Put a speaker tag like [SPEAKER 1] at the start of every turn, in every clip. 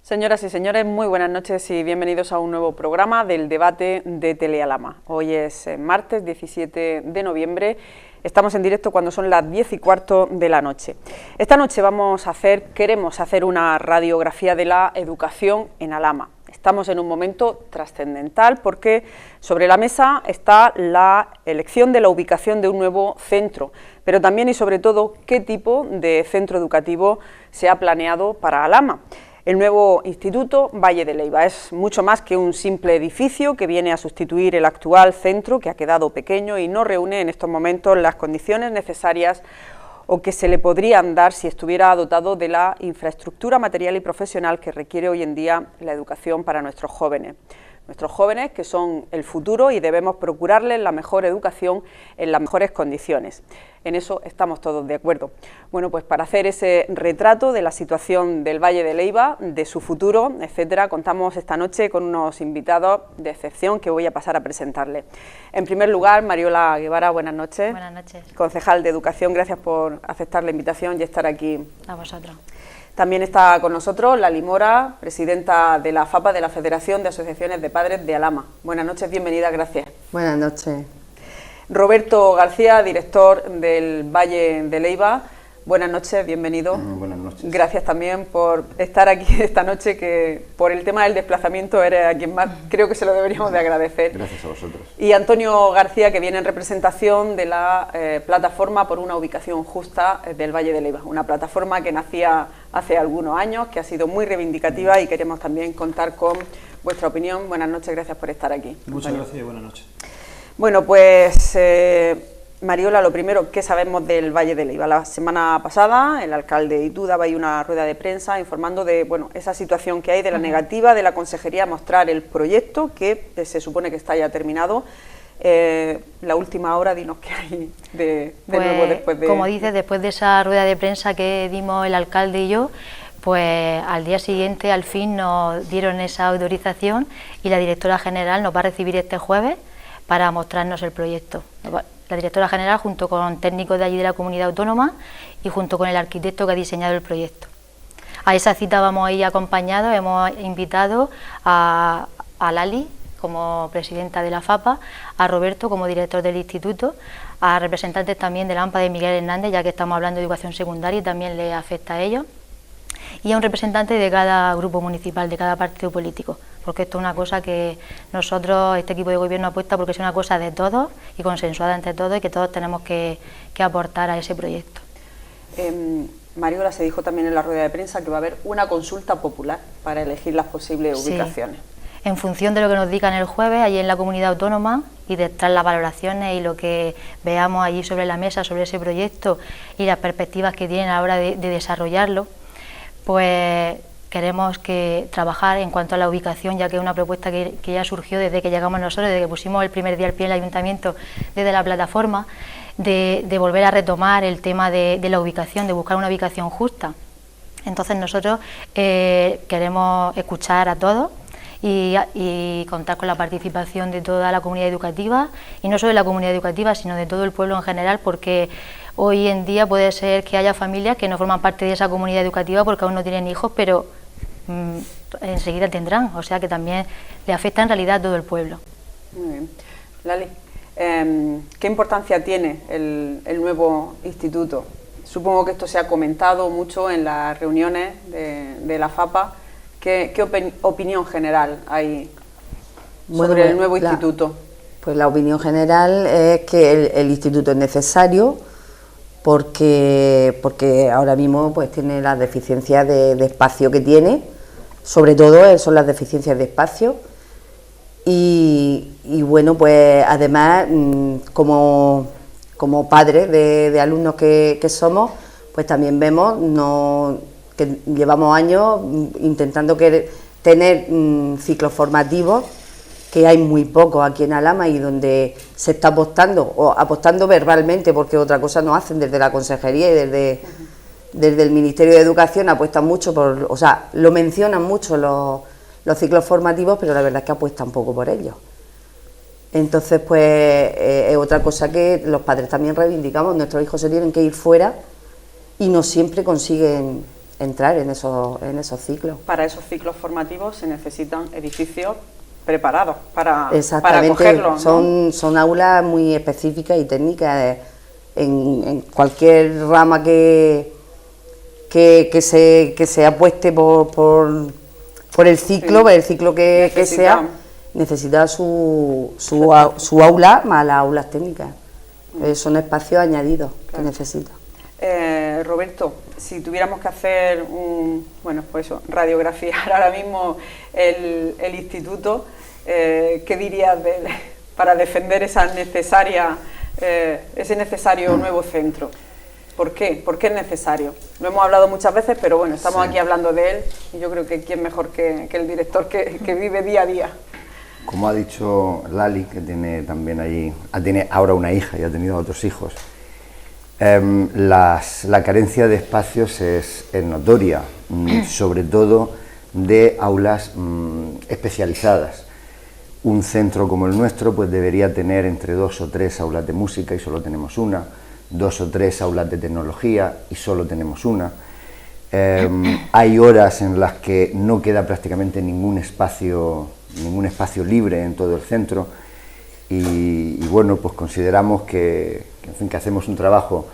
[SPEAKER 1] Señoras y señores, muy buenas noches y bienvenidos a un nuevo programa del debate de Telealama. Hoy es martes 17 de noviembre, estamos en directo cuando son las 10:15 de la noche. Esta noche queremos hacer una radiografía de la educación en Alhama. Estamos en un momento trascendental porque sobre la mesa está la elección de la ubicación de un nuevo centro, pero también y sobre todo qué tipo de centro educativo se ha planeado para Alhama. El nuevo Instituto Valle de Leyva es mucho más que un simple edificio que viene a sustituir el actual centro, que ha quedado pequeño y no reúne en estos momentos las condiciones necesarias o que se le podrían dar si estuviera dotado de la infraestructura material y profesional que requiere hoy en día la educación para nuestros jóvenes. Nuestros jóvenes que son el futuro y debemos procurarles la mejor educación en las mejores condiciones. En eso estamos todos de acuerdo. Bueno, pues para hacer ese retrato de la situación del Valle de Leyva, de su futuro, etcétera, contamos esta noche con unos invitados de excepción que voy a pasar a presentarles. En primer lugar, Mariola Guevara, buenas noches.
[SPEAKER 2] Buenas noches.
[SPEAKER 1] Concejal de Educación, gracias por aceptar la invitación y estar aquí.
[SPEAKER 2] A vosotros.
[SPEAKER 1] También está con nosotros Lali Mora, presidenta de la FAPA, de la Federación de Asociaciones de Padres de Alhama. Buenas noches, bienvenida, gracias.
[SPEAKER 3] Buenas noches.
[SPEAKER 1] Roberto García, director del Valle de Leyva. Buenas noches, bienvenido.
[SPEAKER 4] Buenas noches.
[SPEAKER 1] Gracias también por estar aquí esta noche, que por el tema del desplazamiento eres a quien más creo que se lo deberíamos de agradecer.
[SPEAKER 4] Gracias a vosotros.
[SPEAKER 1] Y Antonio García, que viene en representación de la plataforma por una ubicación justa del Valle de Leyva, una plataforma que nacía hace algunos años, que ha sido muy reivindicativa y queremos también contar con vuestra opinión. Buenas noches, gracias por estar aquí.
[SPEAKER 5] Muchas gracias y buenas noches.
[SPEAKER 1] Bueno, pues Mariola, lo primero, ¿qué sabemos del Valle de Leyva? La semana pasada el alcalde y tú dabais una rueda de prensa informando de esa situación que hay, de la negativa de la consejería a mostrar el proyecto que se supone que está ya terminado. La última hora, dinos qué hay de nuevo después de...
[SPEAKER 2] Como dices, después de esa rueda de prensa que dimos el alcalde y yo, pues al día siguiente al fin nos dieron esa autorización y la directora general nos va a recibir este jueves para mostrarnos el proyecto. La directora general junto con técnicos de allí de la comunidad autónoma y junto con el arquitecto que ha diseñado el proyecto. A esa cita vamos a ir acompañados, hemos invitado a Lali como presidenta de la FAPA, a Roberto como director del instituto, a representantes también de la AMPA de Miguel Hernández, ya que estamos hablando de educación secundaria y también le afecta a ellos, y a un representante de cada grupo municipal, de cada partido político, porque esto es una cosa que nosotros, este equipo de gobierno apuesta porque es una cosa de todos y consensuada entre todos y que todos tenemos que aportar a ese proyecto.
[SPEAKER 1] Mariola, se dijo también en la rueda de prensa que va a haber una consulta popular para elegir las posibles ubicaciones.
[SPEAKER 2] Sí. En función de lo que nos digan el jueves allí en la comunidad autónoma y tras las valoraciones y lo que veamos allí sobre la mesa sobre ese proyecto y las perspectivas que tienen a la hora de desarrollarlo, pues queremos trabajar en cuanto a la ubicación, ya que es una propuesta que ya surgió desde que llegamos nosotros, desde que pusimos el primer día el pie en el ayuntamiento, desde la plataforma, de volver a retomar el tema de la ubicación, de buscar una ubicación justa. Entonces nosotros queremos escuchar a todos y contar con la participación de toda la comunidad educativa, y no solo de la comunidad educativa, sino de todo el pueblo en general, porque hoy en día puede ser que haya familias que no forman parte de esa comunidad educativa porque aún no tienen hijos, pero enseguida tendrán, o sea que también le afecta en realidad a todo el pueblo.
[SPEAKER 1] Muy bien. Lali, ¿qué importancia tiene el nuevo instituto? Supongo que esto se ha comentado mucho en las reuniones de la FAPA. ¿Qué opinión general hay sobre el nuevo instituto?
[SPEAKER 3] Pues la opinión general es que el instituto es necesario porque ahora mismo pues tiene las deficiencias de espacio que tiene, sobre todo son las deficiencias de espacio y bueno, pues además como padres de alumnos que somos, pues también vemos que llevamos años intentando tener ciclos formativos, que hay muy pocos aquí en Alhama y donde se está apostando verbalmente, porque otra cosa no hacen desde la consejería y desde el Ministerio de Educación apuestan mucho lo mencionan mucho los ciclos formativos, pero la verdad es que apuestan poco por ellos. Entonces, pues es otra cosa que los padres también reivindicamos. Nuestros hijos se tienen que ir fuera y no siempre consiguen entrar en esos ciclos.
[SPEAKER 1] Para esos ciclos formativos se necesitan edificios preparados para
[SPEAKER 3] Exactamente,
[SPEAKER 1] acogerlos, ¿no?
[SPEAKER 3] son aulas muy específicas y técnicas en cualquier rama que se apueste por el ciclo,
[SPEAKER 1] Sí.
[SPEAKER 3] el ciclo que sea, necesita su aula más las aulas técnicas. Son espacios añadidos que necesita.
[SPEAKER 1] Roberto, si tuviéramos que hacer radiografiar ahora mismo el instituto, ¿qué dirías de él para defender ese necesario nuevo centro? ¿Por qué? ¿Por qué es necesario? Lo hemos hablado muchas veces, pero bueno, estamos aquí hablando de él y yo creo que quién mejor que el director que vive día a día.
[SPEAKER 4] Como ha dicho Lali, que tiene también allí, tiene ahora una hija y ha tenido otros hijos, la carencia de espacios es notoria, sobre todo de aulas especializadas. Un centro como el nuestro pues debería tener entre 2 o 3 aulas de música y solo tenemos una, 2 o 3 aulas de tecnología y solo tenemos una. Hay horas en las que no queda prácticamente ningún espacio libre en todo el centro y bueno, pues consideramos que hacemos un trabajo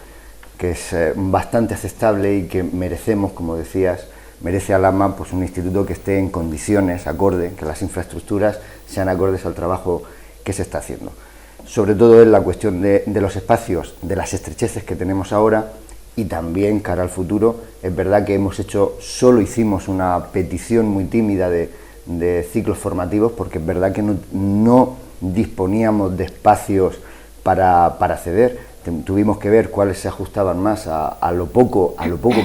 [SPEAKER 4] que es bastante aceptable y que merecemos, como decías, merece Alhama pues un instituto que esté en condiciones acorde, que las infraestructuras sean acordes al trabajo que se está haciendo. Sobre todo en la cuestión de los espacios, de las estrecheces que tenemos ahora y también cara al futuro. Es verdad que solo hicimos una petición muy tímida de ciclos formativos porque es verdad que no disponíamos de espacios para ceder. Tuvimos que ver cuáles se ajustaban más a lo poco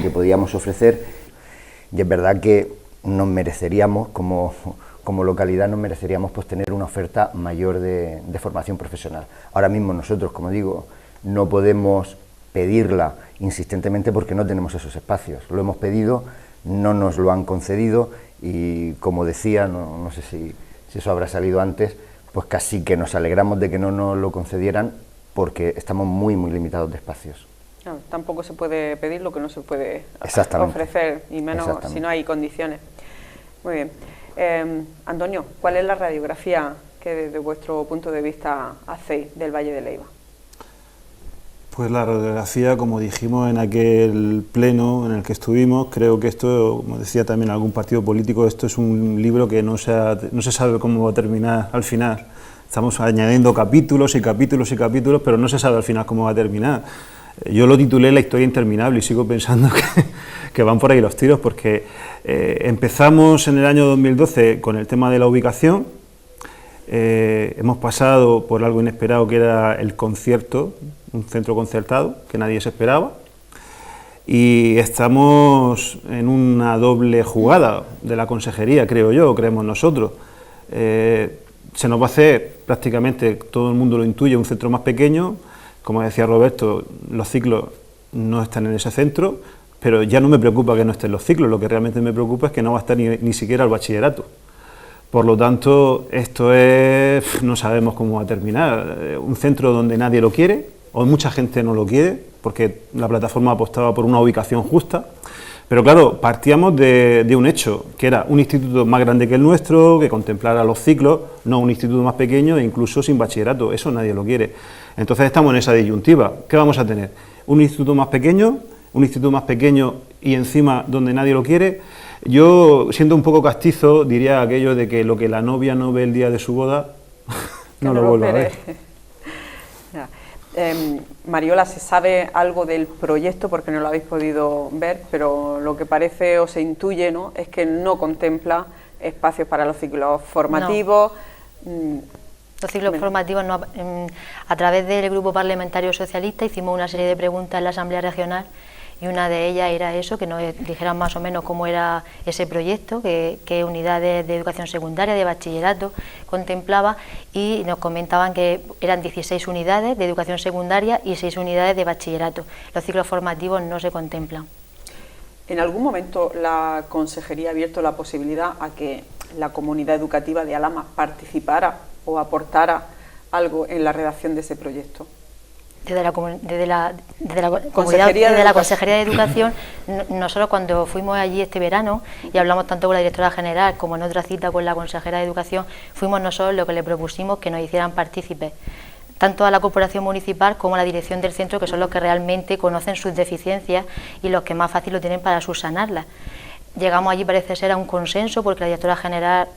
[SPEAKER 4] que podíamos ofrecer. Y es verdad que nos mereceríamos, como localidad, pues tener una oferta mayor de formación profesional. Ahora mismo nosotros, como digo, no podemos pedirla insistentemente porque no tenemos esos espacios. Lo hemos pedido, no nos lo han concedido y, como decía, no sé si eso habrá salido antes, pues casi que nos alegramos de que no nos lo concedieran porque estamos muy limitados de espacios.
[SPEAKER 1] No, tampoco se puede pedir lo que no se puede ofrecer, y menos si no hay condiciones. Muy bien. Antonio, ¿cuál es la radiografía que desde vuestro punto de vista hacéis del Valle de Leiva?
[SPEAKER 5] Pues la radiografía, como dijimos en aquel pleno en el que estuvimos, creo que esto, como decía también algún partido político, esto es un libro que no se sabe cómo va a terminar al final. Estamos añadiendo capítulos y capítulos y capítulos, pero no se sabe al final cómo va a terminar. Yo lo titulé La historia interminable y sigo pensando que van por ahí los tiros, porque empezamos en el año 2012 con el tema de la ubicación, hemos pasado por algo inesperado que era el concierto, un centro concertado que nadie se esperaba, y estamos en una doble jugada de la consejería, creemos nosotros. Se nos va a hacer, prácticamente todo el mundo lo intuye, un centro más pequeño. Como decía Roberto, los ciclos no están en ese centro, pero ya no me preocupa que no estén los ciclos, lo que realmente me preocupa es que no va a estar ni siquiera el bachillerato. Por lo tanto, esto no sabemos cómo va a terminar. Un centro donde nadie lo quiere, o mucha gente no lo quiere, porque la plataforma apostaba por una ubicación justa. Pero claro, partíamos de un hecho, que era un instituto más grande que el nuestro, que contemplara los ciclos, no un instituto más pequeño e incluso sin bachillerato, eso nadie lo quiere. Entonces estamos en esa disyuntiva. ¿Qué vamos a tener? ¿Un instituto más pequeño y encima donde nadie lo quiere? Yo, siendo un poco castizo, diría aquello de que lo que la novia no ve el día de su boda, no lo vuelve a ver.
[SPEAKER 1] Mariola, ¿se sabe algo del proyecto? Porque no lo habéis podido ver, pero lo que parece o se intuye, ¿no?, es que no contempla espacios para los ciclos formativos.
[SPEAKER 2] No. Los ciclos formativos, no, a través del Grupo Parlamentario Socialista hicimos una serie de preguntas en la Asamblea Regional y una de ellas era eso, que nos dijeran más o menos cómo era ese proyecto, qué unidades de educación secundaria, de bachillerato contemplaba, y nos comentaban que eran 16 unidades de educación secundaria y 6 unidades de bachillerato. Los ciclos formativos no se contemplan.
[SPEAKER 1] ¿En algún momento la Consejería ha abierto la posibilidad a que la comunidad educativa de Alhama participara o aportara algo en la redacción de ese proyecto?
[SPEAKER 2] desde la Consejería de Educación, nosotros cuando fuimos allí este verano y hablamos tanto con la directora general como en otra cita con la consejera de Educación, fuimos nosotros los que le propusimos que nos hicieran partícipes, tanto a la corporación municipal como a la dirección del centro, que son los que realmente conocen sus deficiencias y los que más fácil lo tienen para subsanarlas. Llegamos allí, parece ser, a un consenso, porque la directora general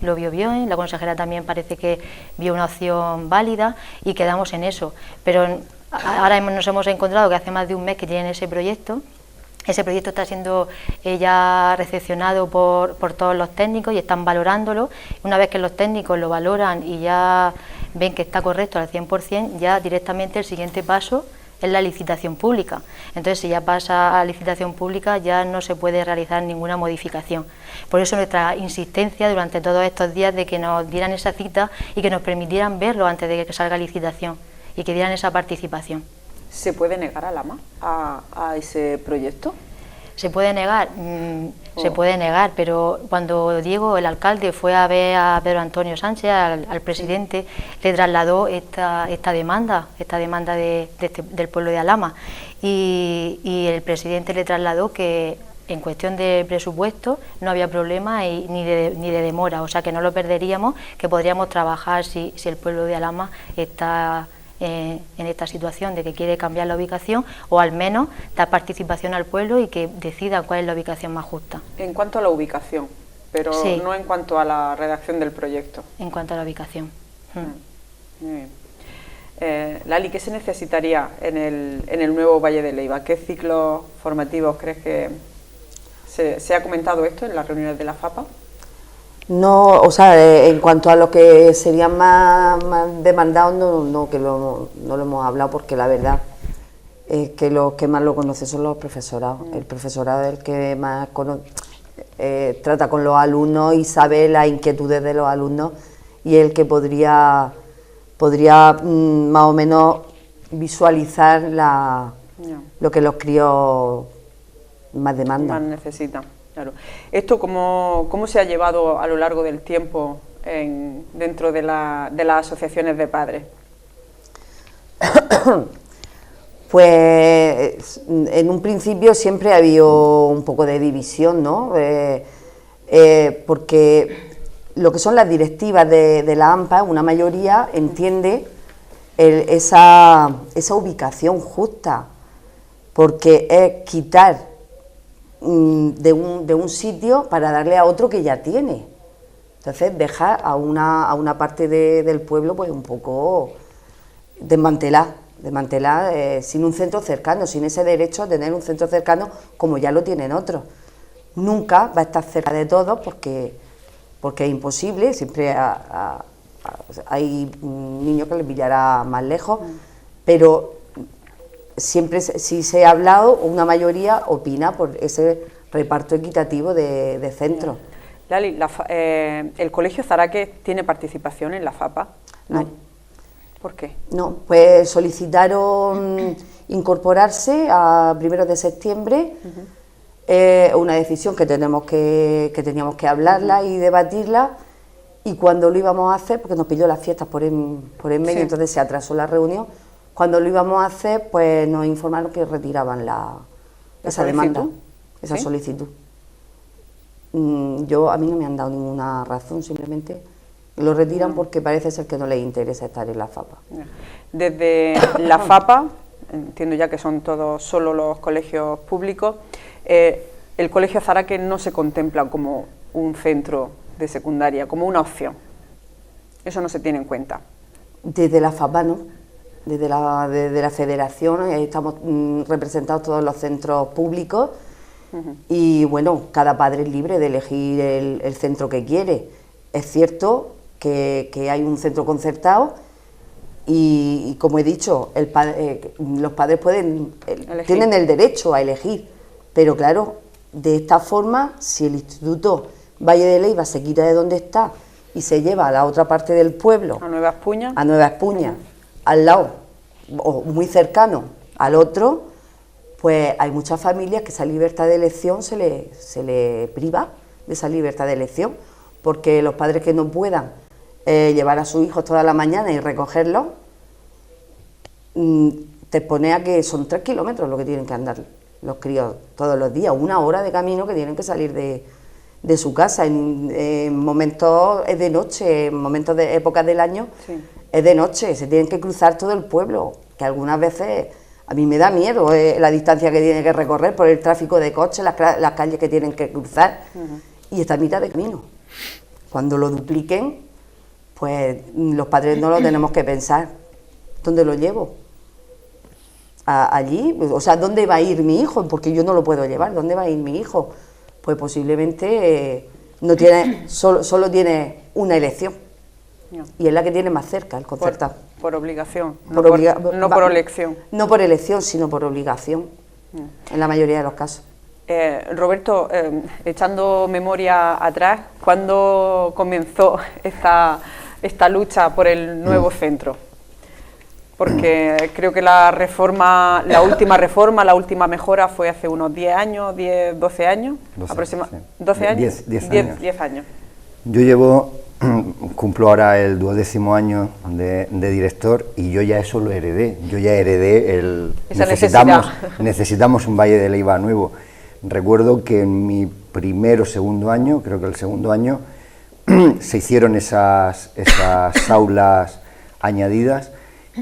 [SPEAKER 2] lo vio bien, la consejera también parece que vio una opción válida y quedamos en eso. Pero ahora nos hemos encontrado que hace más de un mes que tienen ese proyecto. Ese proyecto está siendo ya recepcionado por todos los técnicos y están valorándolo. Una vez que los técnicos lo valoran y ya ven que está correcto al 100%, ya directamente el siguiente paso es la licitación pública. Entonces, si ya pasa a licitación pública, ya no se puede realizar ninguna modificación. Por eso nuestra insistencia durante todos estos días de que nos dieran esa cita y que nos permitieran verlo antes de que salga licitación y que dieran esa participación.
[SPEAKER 1] ¿Se puede negar a Lama a ese proyecto?
[SPEAKER 2] ¿Se puede negar? Se puede negar, pero cuando Diego, el alcalde, fue a ver a Pedro Antonio Sánchez, al presidente, le trasladó esta demanda del pueblo de Alhama, y el presidente le trasladó que en cuestión de presupuesto no había problema ni de demora, o sea que no lo perderíamos, que podríamos trabajar si el pueblo de Alhama está en esta situación de que quiere cambiar la ubicación, o al menos dar participación al pueblo y que decida cuál es la ubicación más justa.
[SPEAKER 1] En cuanto a la ubicación, pero
[SPEAKER 2] sí,
[SPEAKER 1] no en cuanto a la redacción del proyecto.
[SPEAKER 2] En cuanto a la ubicación.
[SPEAKER 1] Muy bien. Lali, ¿qué se necesitaría en el nuevo Valle de Leiva? ¿Qué ciclos formativos crees que se ha comentado esto en las reuniones de la FAPA?
[SPEAKER 3] No, o sea, en cuanto a lo que serían más demandados, no lo hemos hablado, porque la verdad es que los que más lo conocen son los profesorados. El profesorado es el que más trata con los alumnos y sabe las inquietudes de los alumnos, y el que podría más o menos visualizar lo que los críos más demandan.
[SPEAKER 1] Más necesitan. Claro. ¿Esto cómo se ha llevado a lo largo del tiempo dentro de las asociaciones de padres?
[SPEAKER 3] Pues en un principio siempre ha habido un poco de división, ¿no? Porque lo que son las directivas de la AMPA, una mayoría entiende esa ubicación justa, porque es quitar de un sitio para darle a otro que ya tiene. Entonces dejar a una parte del pueblo pues un poco desmantelar sin un centro cercano, sin ese derecho a tener un centro cercano como ya lo tienen otros. Nunca va a estar cerca de todos porque es imposible, siempre hay niños que les pillará más lejos, pero siempre sí se ha hablado, una mayoría opina por ese reparto equitativo de centros.
[SPEAKER 1] Lali, ¿el Colegio Zaraque tiene participación en la FAPA?
[SPEAKER 3] No.
[SPEAKER 1] ¿Por qué?
[SPEAKER 3] No, pues solicitaron incorporarse a 1 de septiembre, una decisión que teníamos que hablarla y debatirla, y cuando lo íbamos a hacer, porque nos pilló las fiestas por en medio, sí, entonces se atrasó la reunión. Cuando lo íbamos a hacer, pues nos informaron que retiraban esa demanda, esa solicitud. A mí no me han dado ninguna razón, simplemente lo retiran porque parece ser que no les interesa estar en la FAPA.
[SPEAKER 1] Desde la FAPA, entiendo ya que son todos solo los colegios públicos, el Colegio Zaraque no se contempla como un centro de secundaria, como una opción. Eso no se tiene en cuenta.
[SPEAKER 3] Desde la FAPA no. Desde la federación estamos representados todos los centros públicos, y bueno, cada padre es libre de elegir el centro que quiere. Es cierto que hay un centro concertado y como he dicho, los padres tienen el derecho a elegir, pero claro, de esta forma, si el Instituto Valle de Leiva se quita de donde está y se lleva a la otra parte del pueblo,
[SPEAKER 1] a Nueva Espuña,
[SPEAKER 3] al lado o muy cercano al otro, pues hay muchas familias que esa libertad de elección se le priva de esa libertad de elección, porque los padres que no puedan llevar a sus hijos toda la mañana y recogerlos, te expone a que son 3 kilómetros lo que tienen que andar los críos todos los días, 1 hora de camino que tienen que salir de su casa, en momentos es de noche, en momentos de épocas del año es de noche, se tienen que cruzar todo el pueblo, que algunas veces a mí me da miedo la distancia que tienen que recorrer por el tráfico de coches, las calles que tienen que cruzar, y está a mitad de camino. Cuando lo dupliquen, pues los padres no lo tenemos que pensar, ¿dónde lo llevo? Allí, o sea, ¿dónde va a ir mi hijo? Porque yo no lo puedo llevar, ¿dónde va a ir mi hijo? Pues posiblemente no tiene, solo tiene una elección, y es la que tiene más cerca, el concertado.
[SPEAKER 1] Por obligación,
[SPEAKER 3] no
[SPEAKER 1] por elección.
[SPEAKER 3] No por elección, sino por obligación, en la mayoría de los casos.
[SPEAKER 1] Roberto, echando memoria atrás, ¿cuándo comenzó esta lucha por el nuevo centro? Porque creo que la última mejora fue hace unos 10 años, 12 años, aproximadamente.
[SPEAKER 4] Sí.
[SPEAKER 1] 12 años.
[SPEAKER 4] 10
[SPEAKER 1] años.
[SPEAKER 4] Yo cumplo ahora el 12º año de director, y yo ya eso lo heredé. Yo ya heredé necesitamos un Valle de Leiva nuevo. Recuerdo que en mi primero o segundo año, creo que el segundo año, se hicieron esas aulas añadidas,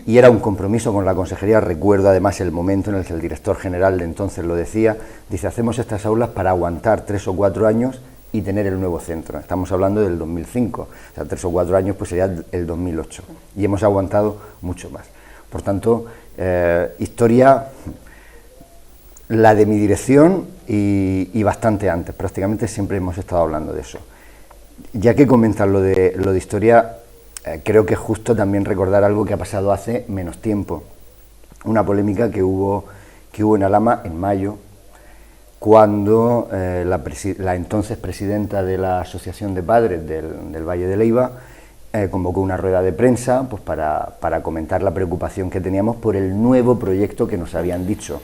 [SPEAKER 4] y era un compromiso con la consejería. Recuerdo además el momento en el que el director general de entonces lo decía, dice: hacemos estas aulas para aguantar 3 o 4 años y tener el nuevo centro. Estamos hablando del 2005, o sea, 3 o 4 años pues sería el 2008, y hemos aguantado mucho más. Por tanto, historia, la de mi dirección y bastante antes, prácticamente siempre hemos estado hablando de eso. Ya que comentas lo de historia, creo que es justo también recordar algo que ha pasado hace menos tiempo, una polémica que hubo en Alhama en mayo, cuando la entonces presidenta de la Asociación de Padres del Valle de Leiva convocó una rueda de prensa pues para comentar la preocupación que teníamos por el nuevo proyecto que nos habían dicho,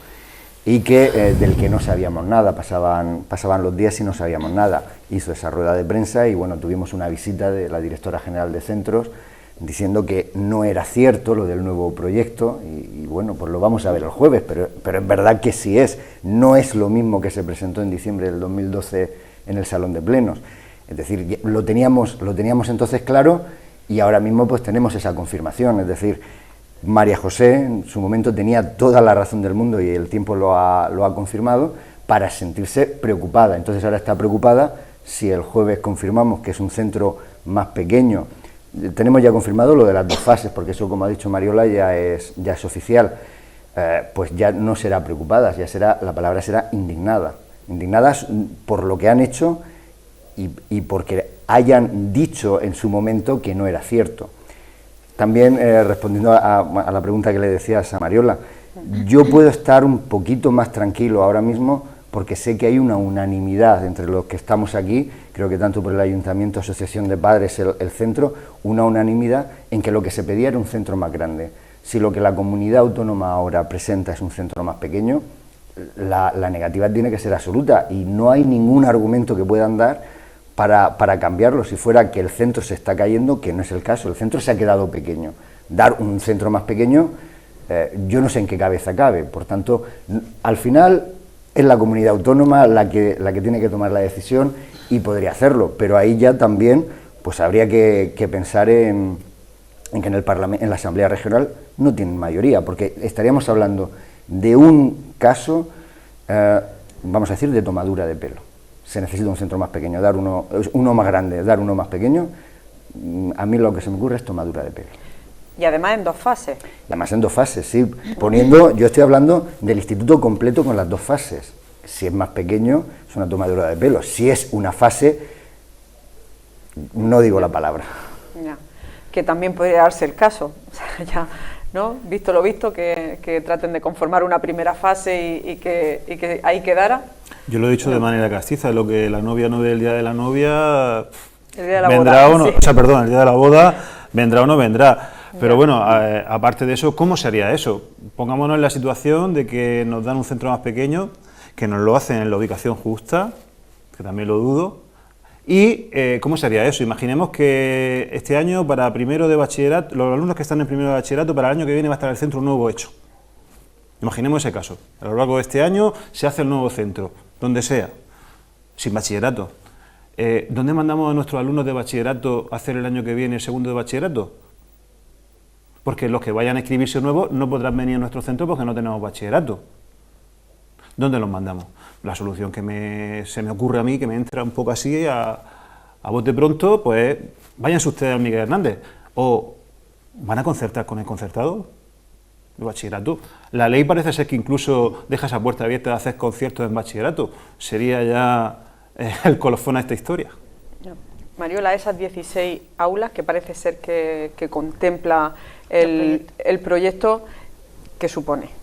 [SPEAKER 4] y del que no sabíamos nada. Pasaban los días y no sabíamos nada. Hizo esa rueda de prensa y bueno, tuvimos una visita de la directora general de centros diciendo que no era cierto lo del nuevo proyecto, y bueno, pues lo vamos a ver el jueves, pero es verdad que sí no es lo mismo que se presentó en diciembre del 2012 en el Salón de Plenos. Es decir, lo teníamos entonces claro, y ahora mismo pues tenemos esa confirmación. Es decir, María José en su momento tenía toda la razón del mundo, y el tiempo lo ha confirmado, para sentirse preocupada. Entonces ahora está preocupada si el jueves confirmamos que es un centro más pequeño. Tenemos ya confirmado lo de las 2 fases, porque eso, como ha dicho Mariola, ya es oficial. Pues ya no será preocupada, la palabra será indignada. Indignadas por lo que han hecho y porque hayan dicho en su momento que no era cierto. También, respondiendo a la pregunta que le decías a Mariola, yo puedo estar un poquito más tranquilo ahora mismo, porque sé que hay una unanimidad entre los que estamos aquí, creo que tanto por el Ayuntamiento, Asociación de Padres, el centro, una unanimidad en que lo que se pedía era un centro más grande. Si lo que la comunidad autónoma ahora presenta es un centro más pequeño, la negativa tiene que ser absoluta, y no hay ningún argumento que puedan dar para cambiarlo. Si fuera que el centro se está cayendo, que no es el caso, el centro se ha quedado pequeño. Dar un centro más pequeño, yo no sé en qué cabeza cabe. Por tanto, al final es la comunidad autónoma la que tiene que tomar la decisión, y podría hacerlo, pero ahí ya también pues habría que pensar en que en el Parlamento, en la Asamblea Regional, no tienen mayoría, porque estaríamos hablando de un caso, vamos a decir, de tomadura de pelo. Se necesita un centro más pequeño, dar uno más grande, dar uno más pequeño, a mí lo que se me ocurre es tomadura de pelo.
[SPEAKER 1] Y además en 2 fases.
[SPEAKER 4] Y además en 2 fases, sí. Yo estoy hablando del instituto completo con las 2 fases. Si es más pequeño, es una tomadura de pelo. Si es una fase, no digo la palabra.
[SPEAKER 1] Ya. Que también podría darse el caso. O sea, ya, ¿no? Visto lo visto, que traten de conformar una primera fase y que ahí quedara.
[SPEAKER 5] Yo lo he dicho de manera castiza, lo que la novia no ve el día de la novia,
[SPEAKER 1] el día de la
[SPEAKER 5] vendrá
[SPEAKER 1] boda,
[SPEAKER 5] o no,
[SPEAKER 1] sí.
[SPEAKER 5] o sea, perdón, el día de la boda vendrá o no vendrá. Pero bueno, aparte de eso, ¿cómo sería eso? Pongámonos en la situación de que nos dan un centro más pequeño, que nos lo hacen en la ubicación justa, que también lo dudo, ¿Y cómo sería eso? Imaginemos que este año para primero de bachillerato, los alumnos que están en primero de bachillerato, para el año que viene va a estar el centro nuevo hecho. Imaginemos ese caso. A lo largo de este año se hace el nuevo centro, donde sea, sin bachillerato. ¿Dónde mandamos a nuestros alumnos de bachillerato a hacer el año que viene el segundo de bachillerato? Porque los que vayan a inscribirse nuevos no podrán venir a nuestro centro porque no tenemos bachillerato. ¿Dónde los mandamos? La solución que se me ocurre a mí, que me entra un poco así a bote pronto, pues váyanse ustedes al Miguel Hernández. ¿O van a concertar con el concertado de bachillerato? La ley parece ser que incluso deja esa puerta abierta de hacer conciertos en bachillerato. Sería ya el colofón a esta historia.
[SPEAKER 1] Mariola, esas 16 aulas que parece ser que contempla el proyecto, ¿qué supone?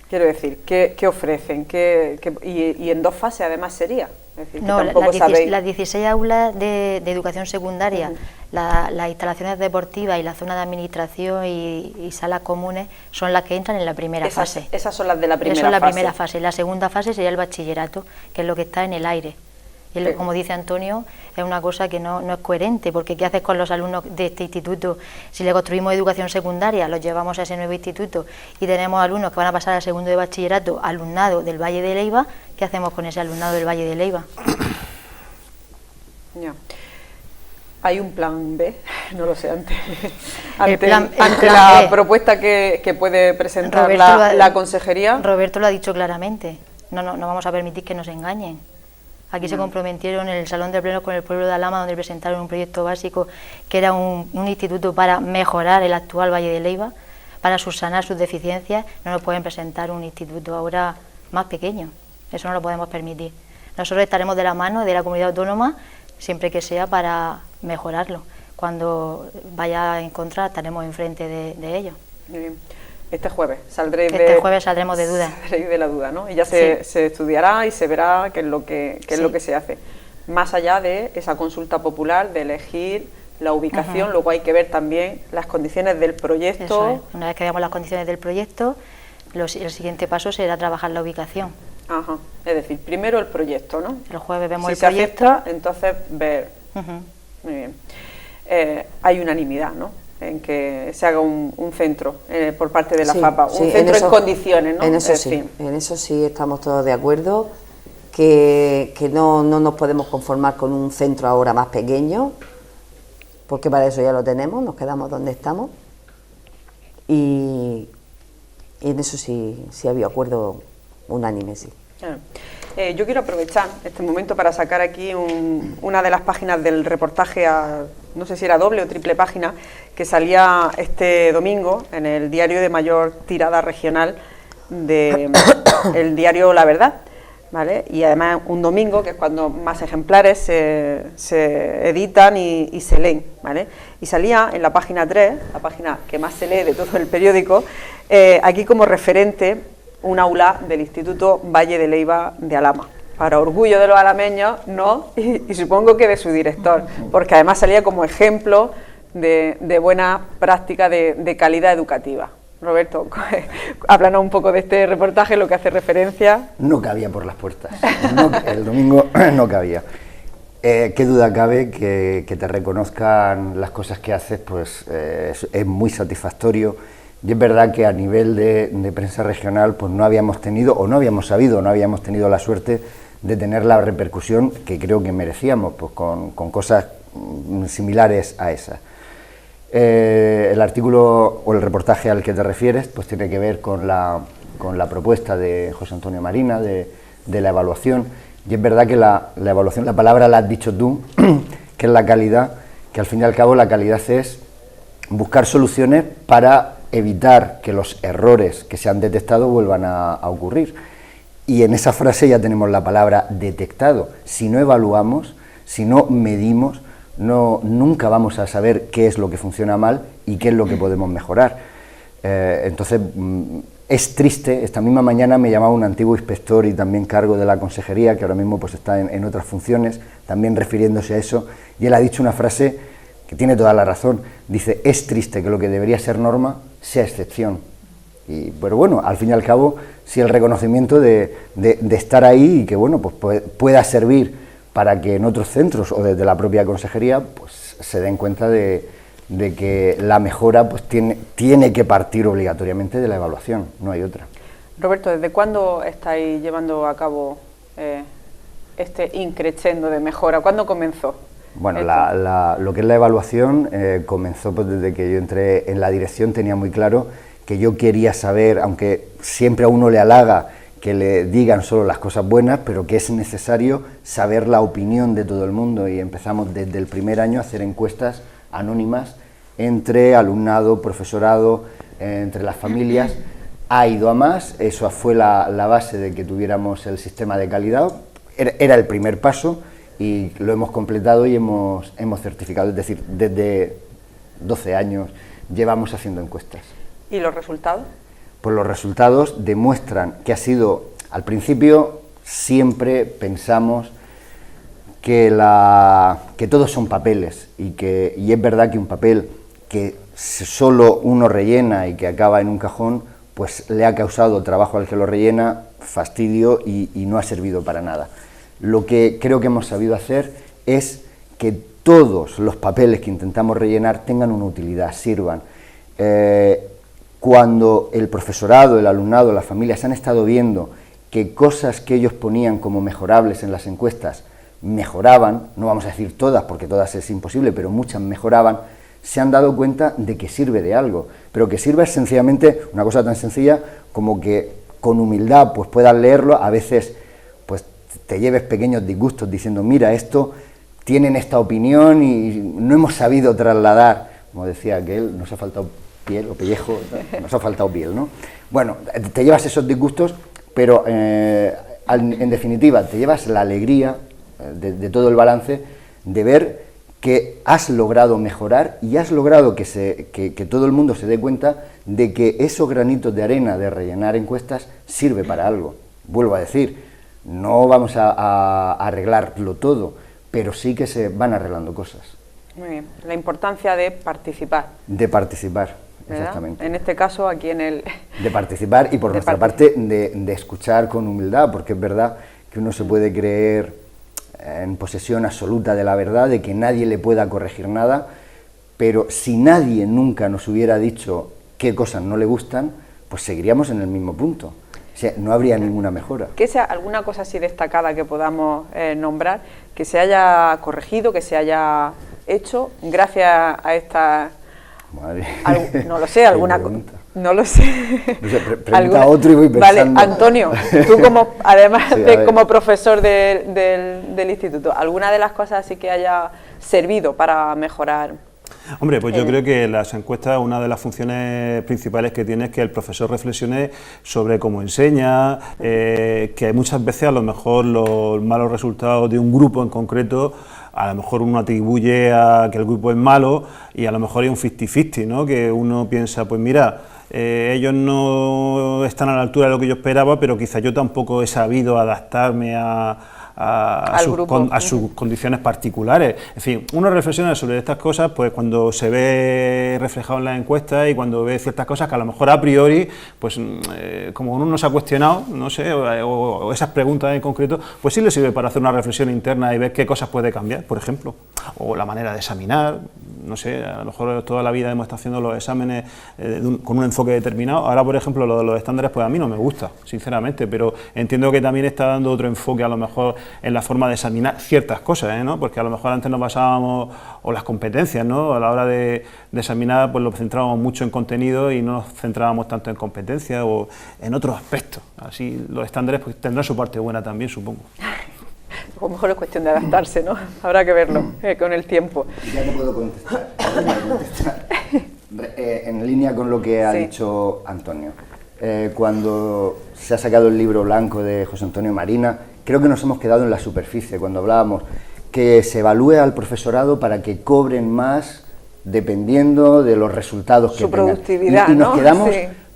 [SPEAKER 1] Quiero decir, ¿qué ofrecen? Y en 2 fases además sería. Es decir,
[SPEAKER 2] no, las 16 aulas de educación secundaria, las instalaciones deportivas y la zona de administración y salas comunes son las que entran en la primera fase.
[SPEAKER 1] Esas son las de la primera fase.
[SPEAKER 2] Esa es la primera fase. La segunda fase sería el bachillerato, que es lo que está en el aire. Y como dice Antonio, es una cosa que no es coherente, porque ¿qué haces con los alumnos de este instituto? Si le construimos educación secundaria, los llevamos a ese nuevo instituto y tenemos alumnos que van a pasar al segundo de bachillerato, alumnado del Valle de Leiva, ¿qué hacemos con ese alumnado del Valle de Leiva?
[SPEAKER 1] Ya. ¿Hay un plan B? No lo sé, ante
[SPEAKER 2] la
[SPEAKER 1] propuesta que puede presentar la consejería.
[SPEAKER 2] Roberto lo ha dicho claramente, no vamos a permitir que nos engañen. Aquí se comprometieron en el Salón de Plenos con el pueblo de Alhama, donde presentaron un proyecto básico que era un instituto para mejorar el actual Valle de Leiva, para subsanar sus deficiencias. No nos pueden presentar un instituto ahora más pequeño, eso no lo podemos permitir. Nosotros estaremos de la mano de la comunidad autónoma siempre que sea para mejorarlo. Cuando vaya en contra estaremos enfrente de ellos.
[SPEAKER 1] Muy bien. Este jueves
[SPEAKER 2] saldremos de duda.
[SPEAKER 1] Saldréis de la duda, ¿no? Y ya se estudiará y se verá qué es lo que se hace. Más allá de esa consulta popular, de elegir la ubicación, luego hay que ver también las condiciones del proyecto.
[SPEAKER 2] Eso es. Una vez que veamos las condiciones del proyecto, el siguiente paso será trabajar la ubicación.
[SPEAKER 1] Ajá. Es decir, primero el proyecto, ¿no?
[SPEAKER 2] El jueves vemos el
[SPEAKER 1] proyecto.
[SPEAKER 2] Si
[SPEAKER 1] se acepta, entonces ver. Muy bien. Hay unanimidad, ¿no? En que se haga un centro por parte de la FAPA, un centro en condiciones, ¿no?
[SPEAKER 3] En eso sí estamos todos de acuerdo, que no nos podemos conformar con un centro ahora más pequeño, porque para eso ya lo tenemos, nos quedamos donde estamos, y en eso sí ha habido acuerdo unánime, sí.
[SPEAKER 1] Claro. Yo quiero aprovechar este momento para sacar aquí una de las páginas del reportaje, no sé si era doble o triple página, que salía este domingo en el diario de mayor tirada regional el diario La Verdad, ¿vale? Y además un domingo, que es cuando más ejemplares se editan y se leen, ¿vale? Y salía en la página 3, la página que más se lee de todo el periódico, aquí como referente un aula del Instituto Valle de Leiva de Alhama, para orgullo de los alameños, ¿no? Y supongo que de su director, porque además salía como ejemplo de buena práctica de calidad educativa. Roberto, háblanos un poco de este reportaje, lo que hace referencia.
[SPEAKER 4] No cabía por las puertas, el domingo no cabía. Qué duda cabe que te reconozcan las cosas que haces, pues es muy satisfactorio. Y es verdad que a nivel de prensa regional pues no habíamos tenido, o no habíamos sabido, no habíamos tenido la suerte de tener la repercusión que creo que merecíamos, pues con cosas similares a esa. El artículo o el reportaje al que te refieres pues tiene que ver con la propuesta de José Antonio Marina de la evaluación, y es verdad que la evaluación, la palabra la has dicho tú, que es la calidad, que al fin y al cabo la calidad es buscar soluciones para evitar que los errores que se han detectado vuelvan a ocurrir. Y en esa frase ya tenemos la palabra detectado. Si no evaluamos, si no medimos, nunca vamos a saber qué es lo que funciona mal y qué es lo que podemos mejorar. Entonces, es triste. Esta misma mañana me llamaba un antiguo inspector y también cargo de la consejería, que ahora mismo pues está en otras funciones, también refiriéndose a eso, y él ha dicho una frase que tiene toda la razón. Dice, es triste que lo que debería ser norma sea excepción. Pero bueno, al fin y al cabo, si el reconocimiento de estar ahí y que bueno, pues pueda servir para que en otros centros o desde la propia consejería pues se den cuenta de que la mejora pues tiene que partir obligatoriamente de la evaluación, no hay otra.
[SPEAKER 1] Roberto, ¿desde cuándo estáis llevando a cabo este increchendo de mejora? ¿Cuándo comenzó?
[SPEAKER 4] Bueno, lo que es la evaluación comenzó pues desde que yo entré en la dirección. Tenía muy claro que yo quería saber, aunque siempre a uno le halaga que le digan solo las cosas buenas, pero que es necesario saber la opinión de todo el mundo, y empezamos desde el primer año a hacer encuestas anónimas entre alumnado, profesorado, entre las familias. Ha ido a más, eso fue la base de que tuviéramos el sistema de calidad, era el primer paso y lo hemos completado y hemos certificado, es decir, desde 12 años llevamos haciendo encuestas.
[SPEAKER 1] ¿Y los resultados?
[SPEAKER 4] Pues los resultados demuestran que ha sido, al principio siempre pensamos que todos son papeles y es verdad que un papel que solo uno rellena y que acaba en un cajón, pues le ha causado trabajo al que lo rellena, fastidio y no ha servido para nada. Lo que creo que hemos sabido hacer es que todos los papeles que intentamos rellenar tengan una utilidad, sirvan. Cuando el profesorado, el alumnado, las familias han estado viendo que cosas que ellos ponían como mejorables en las encuestas mejoraban, no vamos a decir todas porque todas es imposible, pero muchas mejoraban, se han dado cuenta de que sirve de algo, pero que sirva es sencillamente una cosa tan sencilla como que con humildad pues puedas leerlo, a veces pues te lleves pequeños disgustos diciendo mira, esto tienen esta opinión y no hemos sabido trasladar, como decía aquel, nos ha faltado piel o pellejo, nos ha faltado piel, ¿no? Bueno, te llevas esos disgustos, pero en definitiva te llevas la alegría de todo el balance de ver que has logrado mejorar y has logrado que todo el mundo se dé cuenta de que esos granitos de arena de rellenar encuestas sirve para algo. Vuelvo a decir, no vamos a arreglarlo todo, pero sí que se van arreglando cosas.
[SPEAKER 1] Muy bien, la importancia de participar.
[SPEAKER 4] De participar,
[SPEAKER 1] ¿verdad?
[SPEAKER 4] exactamente.
[SPEAKER 1] En este caso, aquí en el...
[SPEAKER 4] De participar y por nuestra parte de escuchar con humildad, porque es verdad que uno se puede creer en posesión absoluta de la verdad, de que nadie le pueda corregir nada, pero si nadie nunca nos hubiera dicho qué cosas no le gustan, pues seguiríamos en el mismo punto. O sea, no habría ninguna mejora.
[SPEAKER 1] Que sea alguna cosa así destacada que podamos nombrar, que se haya corregido, que se haya hecho gracias a esta...
[SPEAKER 4] Madre.
[SPEAKER 1] No lo sé, alguna cosa. No lo sé.
[SPEAKER 4] No sé, pregunta a otro y voy pensando.
[SPEAKER 1] Vale, Antonio, tú como, además
[SPEAKER 4] sí,
[SPEAKER 1] como profesor del instituto, ¿alguna de las cosas así que haya servido para mejorar?
[SPEAKER 5] Hombre, pues yo creo que las encuestas, una de las funciones principales que tiene es que el profesor reflexione sobre cómo enseña, que muchas veces a lo mejor los malos resultados de un grupo en concreto, a lo mejor uno atribuye a que el grupo es malo y a lo mejor hay un 50-50, ¿no? Que uno piensa, pues mira, ellos no están a la altura de lo que yo esperaba, pero quizá yo tampoco he sabido adaptarme a sus condiciones particulares. En fin, uno reflexiona sobre estas cosas pues cuando se ve reflejado en las encuestas y cuando ve ciertas cosas que a lo mejor a priori, pues como uno no se ha cuestionado, no sé, o esas preguntas en concreto, pues sí le sirve para hacer una reflexión interna y ver qué cosas puede cambiar, por ejemplo, o la manera de examinar, no sé, a lo mejor toda la vida hemos estado haciendo los exámenes con un enfoque determinado. Ahora, por ejemplo, lo de los estándares, pues a mí no me gusta, sinceramente, pero entiendo que también está dando otro enfoque a lo mejor en la forma de examinar ciertas cosas, ¿no? Porque a lo mejor antes nos basábamos, o las competencias, ¿no? A la hora de examinar, pues lo centrábamos mucho en contenido y no nos centrábamos tanto en competencias o en otros aspectos. Así los estándares pues tendrán su parte buena también, supongo.
[SPEAKER 1] A lo mejor es cuestión de adaptarse, ¿no? Habrá que verlo con el tiempo.
[SPEAKER 4] Ya te puedo contestar. En línea con lo que ha dicho Antonio. Cuando se ha sacado el libro blanco de José Antonio Marina, creo que nos hemos quedado en la superficie cuando hablábamos que se evalúe al profesorado para que cobren más dependiendo de los resultados que tengan. Su
[SPEAKER 1] productividad,
[SPEAKER 4] y
[SPEAKER 1] ¿no?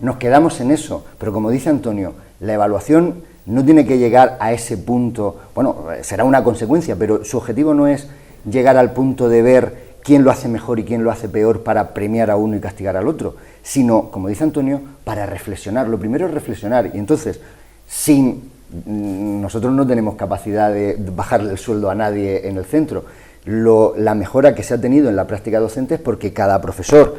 [SPEAKER 4] Nos quedamos en eso, pero como dice Antonio, la evaluación no tiene que llegar a ese punto, bueno, será una consecuencia, pero su objetivo no es llegar al punto de ver quién lo hace mejor y quién lo hace peor para premiar a uno y castigar al otro, sino, como dice Antonio, para reflexionar. Lo primero es reflexionar y entonces, sin Nosotros no tenemos capacidad de bajarle el sueldo a nadie en el centro. La mejora que se ha tenido en la práctica docente es porque cada profesor,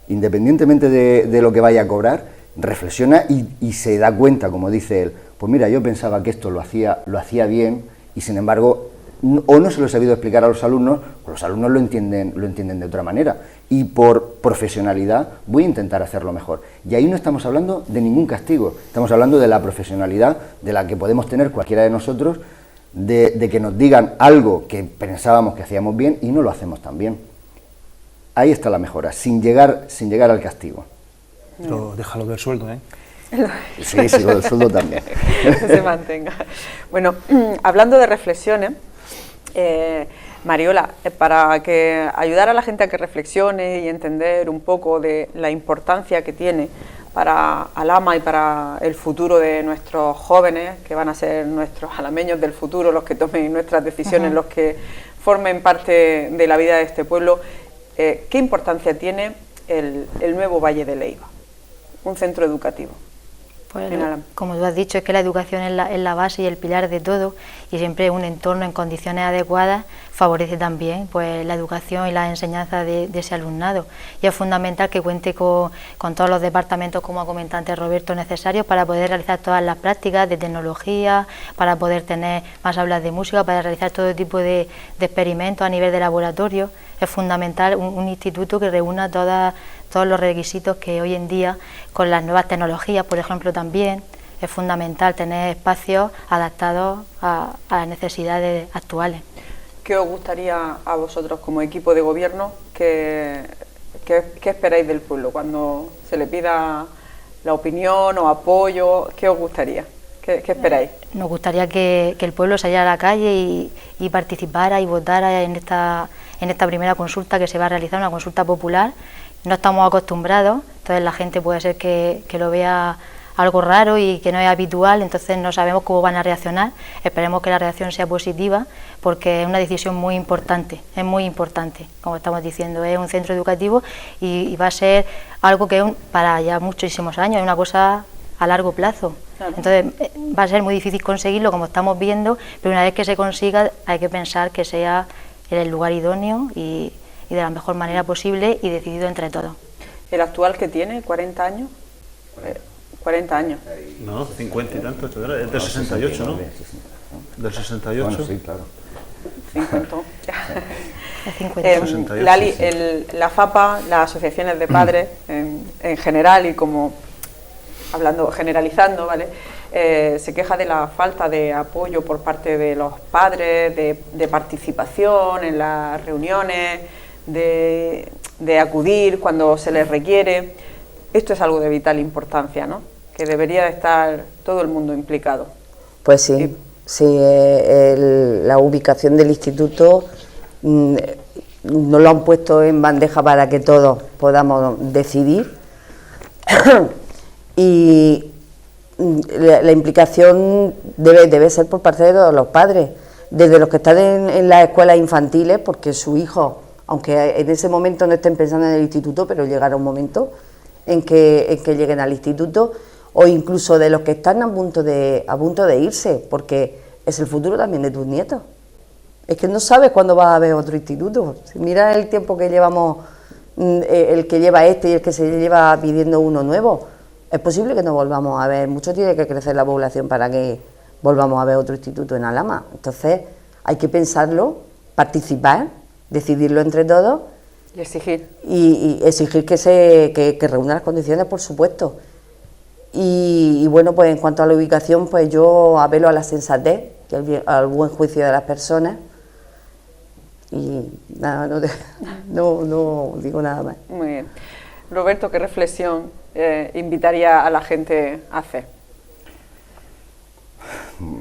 [SPEAKER 4] independientemente de lo que vaya a cobrar, reflexiona y se da cuenta, como dice él, pues mira, yo pensaba que esto lo hacía bien y sin embargo o no se lo he sabido explicar a los alumnos, o los alumnos lo entienden de otra manera, y por profesionalidad voy a intentar hacerlo mejor. Y ahí no estamos hablando de ningún castigo, estamos hablando de la profesionalidad de la que podemos tener cualquiera de nosotros, de que nos digan algo que pensábamos que hacíamos bien y no lo hacemos tan bien. Ahí está la mejora, sin llegar al castigo.
[SPEAKER 5] Pero déjalo del sueldo, ¿eh?
[SPEAKER 4] Sí, lo del sueldo también.
[SPEAKER 1] Que se mantenga. Bueno, hablando de reflexiones, Mariola, para ayudar a la gente a que reflexione y entender un poco de la importancia que tiene para Alhama y para el futuro de nuestros jóvenes, que van a ser nuestros alameños del futuro, los que tomen nuestras decisiones, los que formen parte de la vida de este pueblo, ¿qué importancia tiene el nuevo Valle de Leiva, un centro educativo?
[SPEAKER 2] Pues, como tú has dicho, es que la educación es la base y el pilar de todo, y siempre un entorno en condiciones adecuadas favorece también pues la educación y la enseñanza de ese alumnado, y es fundamental que cuente con todos los departamentos, como ha comentado antes Roberto, necesarios para poder realizar todas las prácticas de tecnología, para poder tener más aulas de música, para realizar todo tipo de experimentos a nivel de laboratorio. Es fundamental un instituto que reúna todos los requisitos que hoy en día, con las nuevas tecnologías, por ejemplo, también es fundamental tener espacios adaptados a las necesidades actuales.
[SPEAKER 1] ¿Qué os gustaría a vosotros como equipo de gobierno? ¿Qué esperáis del pueblo cuando se le pida la opinión o apoyo? ¿Qué os gustaría? ¿Qué esperáis?
[SPEAKER 2] Nos gustaría que el pueblo saliera a la calle y participara y votara en esta primera consulta que se va a realizar, una consulta popular. No estamos acostumbrados, entonces la gente puede ser que lo vea algo raro y que no es habitual, entonces no sabemos cómo van a reaccionar. Esperemos que la reacción sea positiva, porque es una decisión muy importante, es muy importante, como estamos diciendo, es un centro educativo y va a ser algo que para ya muchísimos años, es una cosa a largo plazo. Claro. Entonces va a ser muy difícil conseguirlo, como estamos viendo, pero una vez que se consiga hay que pensar que sea el lugar idóneo y de la mejor manera posible y decidido entre todos.
[SPEAKER 1] ¿El actual que tiene? ¿40 años? 40 años.
[SPEAKER 5] No, 50 y tanto, es del 68, ¿no? Del 68.
[SPEAKER 4] Bueno, sí, claro.
[SPEAKER 1] 50.
[SPEAKER 2] 58.
[SPEAKER 1] Lali, la FAPA, las asociaciones de padres en general y como generalizando, ¿vale? Se queja de la falta de apoyo por parte de los padres, de participación en las reuniones, de acudir cuando se les requiere. Esto es algo de vital importancia, ¿no? Que debería de estar todo el mundo implicado.
[SPEAKER 3] Pues sí, la ubicación del instituto nos lo han puesto en bandeja para que todos podamos decidir y la implicación debe ser por parte de todos los padres, desde los que están en las escuelas infantiles, porque sus hijos, aunque en ese momento no estén pensando en el instituto, pero llegará un momento en que lleguen al instituto, o incluso de los que están a punto de irse, porque es el futuro también de tus nietos. Es que no sabes cuándo va a haber otro instituto. Si mira el tiempo que llevamos, el que lleva este y el que se lleva pidiendo uno nuevo, es posible que no volvamos a ver. Mucho tiene que crecer la población para que volvamos a ver otro instituto en Alhama. Entonces hay que pensarlo, participar, decidirlo entre todos
[SPEAKER 1] y exigir.
[SPEAKER 3] Y exigir que reúna las condiciones, por supuesto. Y bueno, pues en cuanto a la ubicación, pues yo apelo a la sensatez, al buen juicio de las personas. Y nada, no digo nada más.
[SPEAKER 1] Muy bien. Roberto, ¿qué reflexión invitaría a la gente a hacer?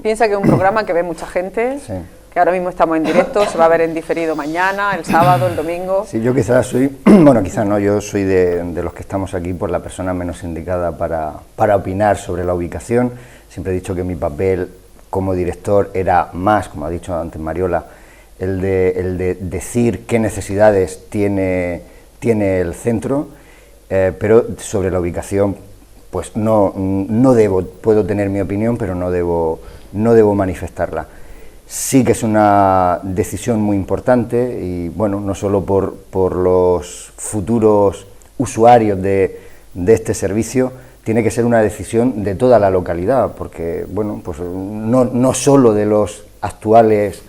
[SPEAKER 1] Piensa que es un programa que ve mucha gente, sí, que ahora mismo estamos en directo, se va a ver en diferido mañana, el sábado, el domingo.
[SPEAKER 4] Sí, yo quizás soy, bueno, quizás no, yo soy de los que estamos aquí por la persona menos indicada para opinar sobre la ubicación. Siempre he dicho que mi papel como director era más, como ha dicho antes Mariola, el de decir qué necesidades tiene el centro, pero sobre la ubicación pues no puedo tener mi opinión, pero no debo manifestarla. Sí que es una decisión muy importante y bueno, no solo por los futuros usuarios de este servicio, tiene que ser una decisión de toda la localidad, porque bueno, pues no solo de los actuales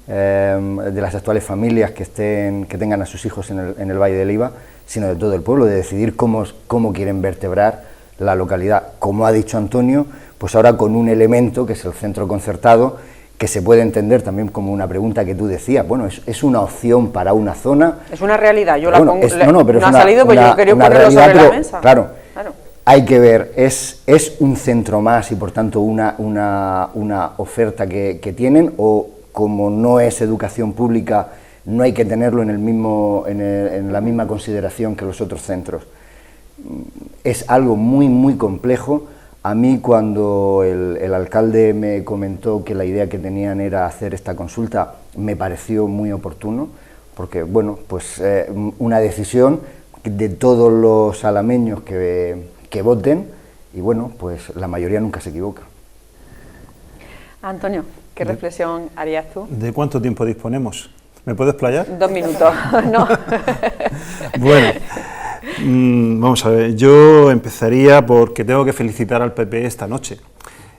[SPEAKER 4] de las actuales familias que tengan a sus hijos en el Valle de Leiva, sino de todo el pueblo, de decidir cómo quieren vertebrar la localidad. Como ha dicho Antonio, pues ahora con un elemento que es el centro concertado, que se puede entender también como una pregunta que tú decías, bueno, es una opción para una zona.
[SPEAKER 1] Es una realidad, yo
[SPEAKER 4] bueno,
[SPEAKER 1] la pongo,
[SPEAKER 4] pero
[SPEAKER 1] no ha salido, pero yo quería ponerlo sobre la mesa.
[SPEAKER 4] Claro, hay que ver, es un centro más y por tanto una oferta que tienen, o como no es educación pública, no hay que tenerlo en la misma consideración que los otros centros. Es algo muy, muy complejo. A mí, cuando el alcalde me comentó que la idea que tenían era hacer esta consulta, me pareció muy oportuno, porque, bueno, pues una decisión de todos los alameños que voten, y bueno, pues la mayoría nunca se equivoca.
[SPEAKER 1] Antonio, ¿qué reflexión harías tú?
[SPEAKER 5] ¿De cuánto tiempo disponemos? ¿Me puedes explayar?
[SPEAKER 1] 2 minutos, no.
[SPEAKER 5] Bueno, vamos a ver, yo empezaría porque tengo que felicitar al PP esta noche.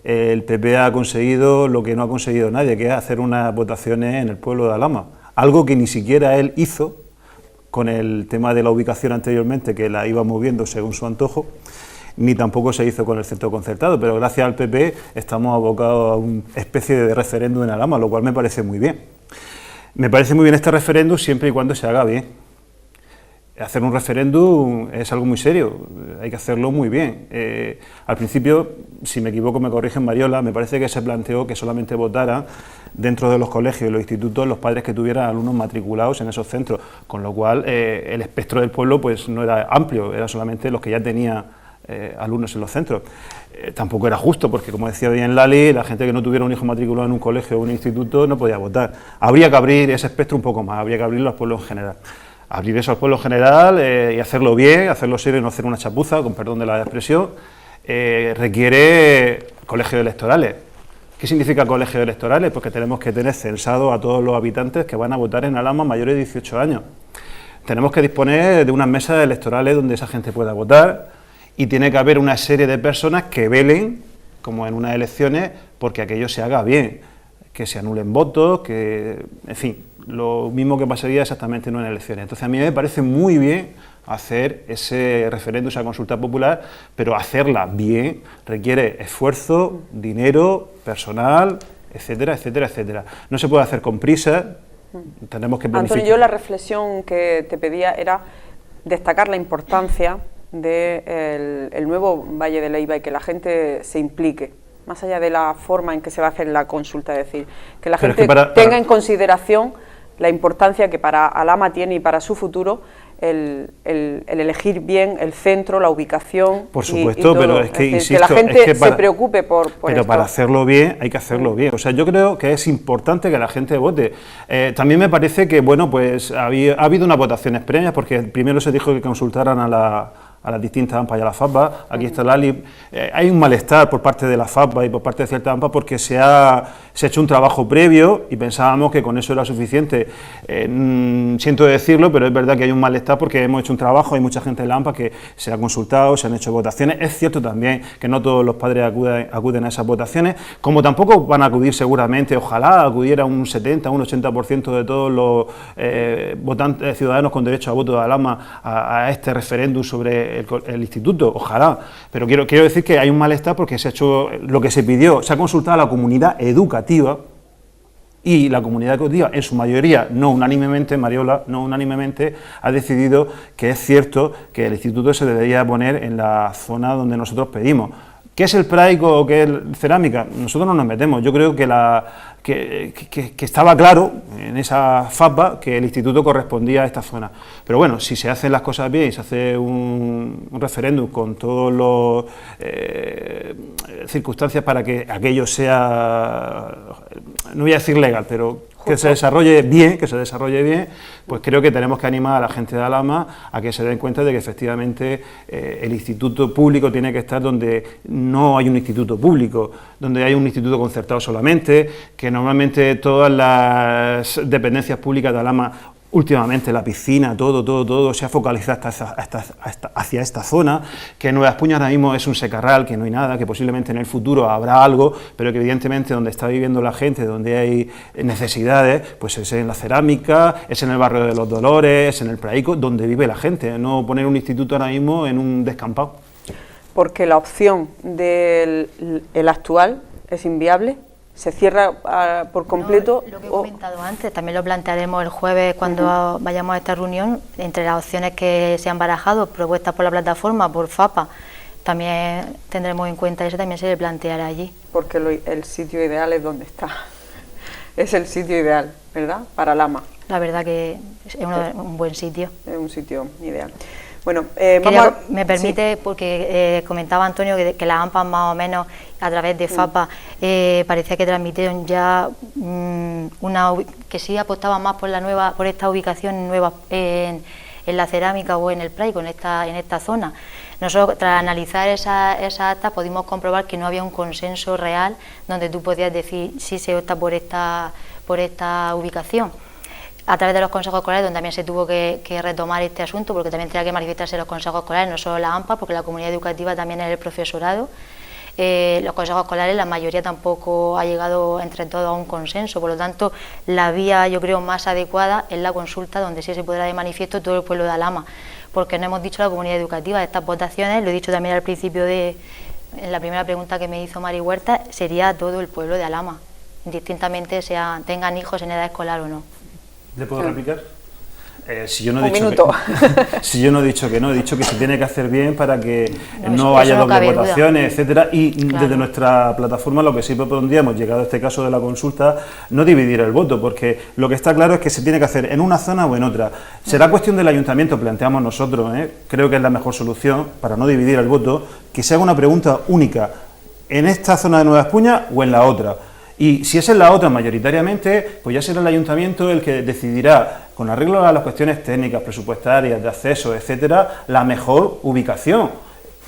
[SPEAKER 5] El PP ha conseguido lo que no ha conseguido nadie, que es hacer unas votaciones en el pueblo de Alhama, algo que ni siquiera él hizo con el tema de la ubicación anteriormente, que la iba moviendo según su antojo, ni tampoco se hizo con el centro concertado, pero gracias al PP estamos abocados a una especie de referéndum en Alhama, lo cual me parece muy bien. Me parece muy bien este referéndum siempre y cuando se haga bien. Hacer un referéndum es algo muy serio, hay que hacerlo muy bien. Al principio, si me equivoco me corrigen, Mariola, me parece que se planteó que solamente votaran dentro de los colegios y los institutos los padres que tuvieran alumnos matriculados en esos centros, con lo cual el espectro del pueblo pues no era amplio, era solamente los que ya tenían alumnos en los centros. Tampoco era justo, porque como decía bien Lali, la gente que no tuviera un hijo matriculado en un colegio o un instituto no podía votar. Habría que abrir ese espectro un poco más, habría que abrirlo al pueblo en general. Abrir eso al pueblo en general y hacerlo bien, hacerlo serio y no hacer una chapuza, con perdón de la expresión, requiere colegios electorales. ¿Qué significa colegios electorales? Pues que tenemos que tener censados a todos los habitantes que van a votar en Alhama mayores de 18 años. Tenemos que disponer de unas mesas electorales donde esa gente pueda votar, y tiene que haber una serie de personas que velen, como en unas elecciones, porque aquello se haga bien, que se anulen votos, que, en fin, lo mismo que pasaría exactamente en unas elecciones. Entonces a mí me parece muy bien hacer ese referéndum, esa consulta popular, pero hacerla bien requiere esfuerzo, dinero, personal, etcétera, etcétera, etcétera. No se puede hacer con prisa, tenemos que planificar.
[SPEAKER 1] Antonio, yo la reflexión que te pedía era destacar la importancia del nuevo Valle de Leiva y que la gente se implique, más allá de la forma en que se va a hacer la consulta, es decir, que la gente tenga en consideración la importancia que para Alhama tiene y para su futuro el elegir bien el centro, la ubicación.
[SPEAKER 5] Por supuesto, y pero es que, insisto,
[SPEAKER 1] que la gente se preocupe por
[SPEAKER 5] pero esto. Para hacerlo bien hay que hacerlo bien. O sea, yo creo que es importante que la gente vote. También me parece que, bueno, pues ha habido unas votaciones previas, porque primero se dijo que consultaran a las distintas AMPA y a la FAPA. Aquí está Lali. Hay un malestar por parte de la FAPA y por parte de ciertas AMPA porque se ha hecho un trabajo previo y pensábamos que con eso era suficiente. Siento decirlo, pero es verdad que hay un malestar porque hemos hecho un trabajo, hay mucha gente de la AMPA que se ha consultado, se han hecho votaciones. Es cierto también que no todos los padres acuden a esas votaciones, como tampoco van a acudir seguramente, ojalá acudiera un 70, un 80% de todos los votantes ciudadanos con derecho a voto de Alhama a este referéndum sobre el instituto, ojalá, pero quiero decir que hay un malestar porque se ha hecho lo que se pidió, se ha consultado a la comunidad educativa y la comunidad educativa en su mayoría, no unánimemente, Mariola, no unánimemente, ha decidido que es cierto que el instituto se debería poner en la zona donde nosotros pedimos. ¿Qué es el praico o qué es cerámica? Nosotros no nos metemos, yo creo que estaba claro en esa FAPA que el instituto correspondía a esta zona. Pero bueno, si se hacen las cosas bien y se hace un referéndum con todas las circunstancias para que aquello sea, no voy a decir legal, pero que se desarrolle bien, pues creo que tenemos que animar a la gente de Alhama a que se den cuenta de que efectivamente el instituto público tiene que estar donde no hay un instituto público, donde hay un instituto concertado solamente, que normalmente todas las dependencias públicas de Alhama, últimamente la piscina, todo se ha focalizado hacia esta zona, que Nueva Espuña ahora mismo es un secarral, que no hay nada, que posiblemente en el futuro habrá algo, pero que evidentemente donde está viviendo la gente, donde hay necesidades, pues es en la cerámica, es en el barrio de los Dolores, es en el Praico, donde vive la gente, no poner un instituto ahora mismo en un descampado.
[SPEAKER 1] Porque la opción del actual es inviable. ¿Se cierra por completo?
[SPEAKER 2] No, lo que he comentado antes, también lo plantearemos el jueves cuando vayamos a esta reunión, entre las opciones que se han barajado, propuestas por la plataforma, por FAPA, también tendremos en cuenta eso, también se le planteará allí.
[SPEAKER 1] Porque el sitio ideal es donde está, es el sitio ideal, ¿verdad?, para Alhama.
[SPEAKER 2] La verdad que es un buen sitio.
[SPEAKER 1] Es un sitio ideal. Bueno,
[SPEAKER 2] me permite,
[SPEAKER 1] sí.
[SPEAKER 2] Porque comentaba Antonio que las AMPA más o menos a través de FAPA parecía que transmitieron ya que sí apostaban más por esta ubicación nueva en la cerámica o en el Praico, en esta zona. Nosotros, tras analizar esas actas, pudimos comprobar que no había un consenso real donde tú podías decir si se opta por esta ubicación. A través de los consejos escolares, donde también se tuvo que retomar este asunto, porque también tenía que manifestarse los consejos escolares, no solo la AMPA, porque la comunidad educativa también es el profesorado. Los consejos escolares, la mayoría tampoco ha llegado entre todos a un consenso, por lo tanto, la vía, yo creo, más adecuada es la consulta, donde sí se podrá de manifiesto todo el pueblo de Alhama, porque no hemos dicho a la comunidad educativa de estas votaciones, lo he dicho también al principio en la primera pregunta que me hizo Mari Huerta, sería todo el pueblo de Alhama, indistintamente tengan hijos en edad escolar o no.
[SPEAKER 5] ¿Le puedo replicar? Si yo no he dicho que no, he dicho que se tiene que hacer bien para que no haya doble votaciones, etcétera, y claro, desde nuestra plataforma lo que sí propondríamos, llegado a este caso de la consulta, no dividir el voto, porque lo que está claro es que se tiene que hacer en una zona o en otra. Será cuestión del ayuntamiento, planteamos nosotros, creo que es la mejor solución para no dividir el voto, que se haga una pregunta única, en esta zona de Nueva Espuña o en la otra. Y si es en la otra mayoritariamente, pues ya será el ayuntamiento el que decidirá, con arreglo a las cuestiones técnicas, presupuestarias, de acceso, etcétera, la mejor ubicación.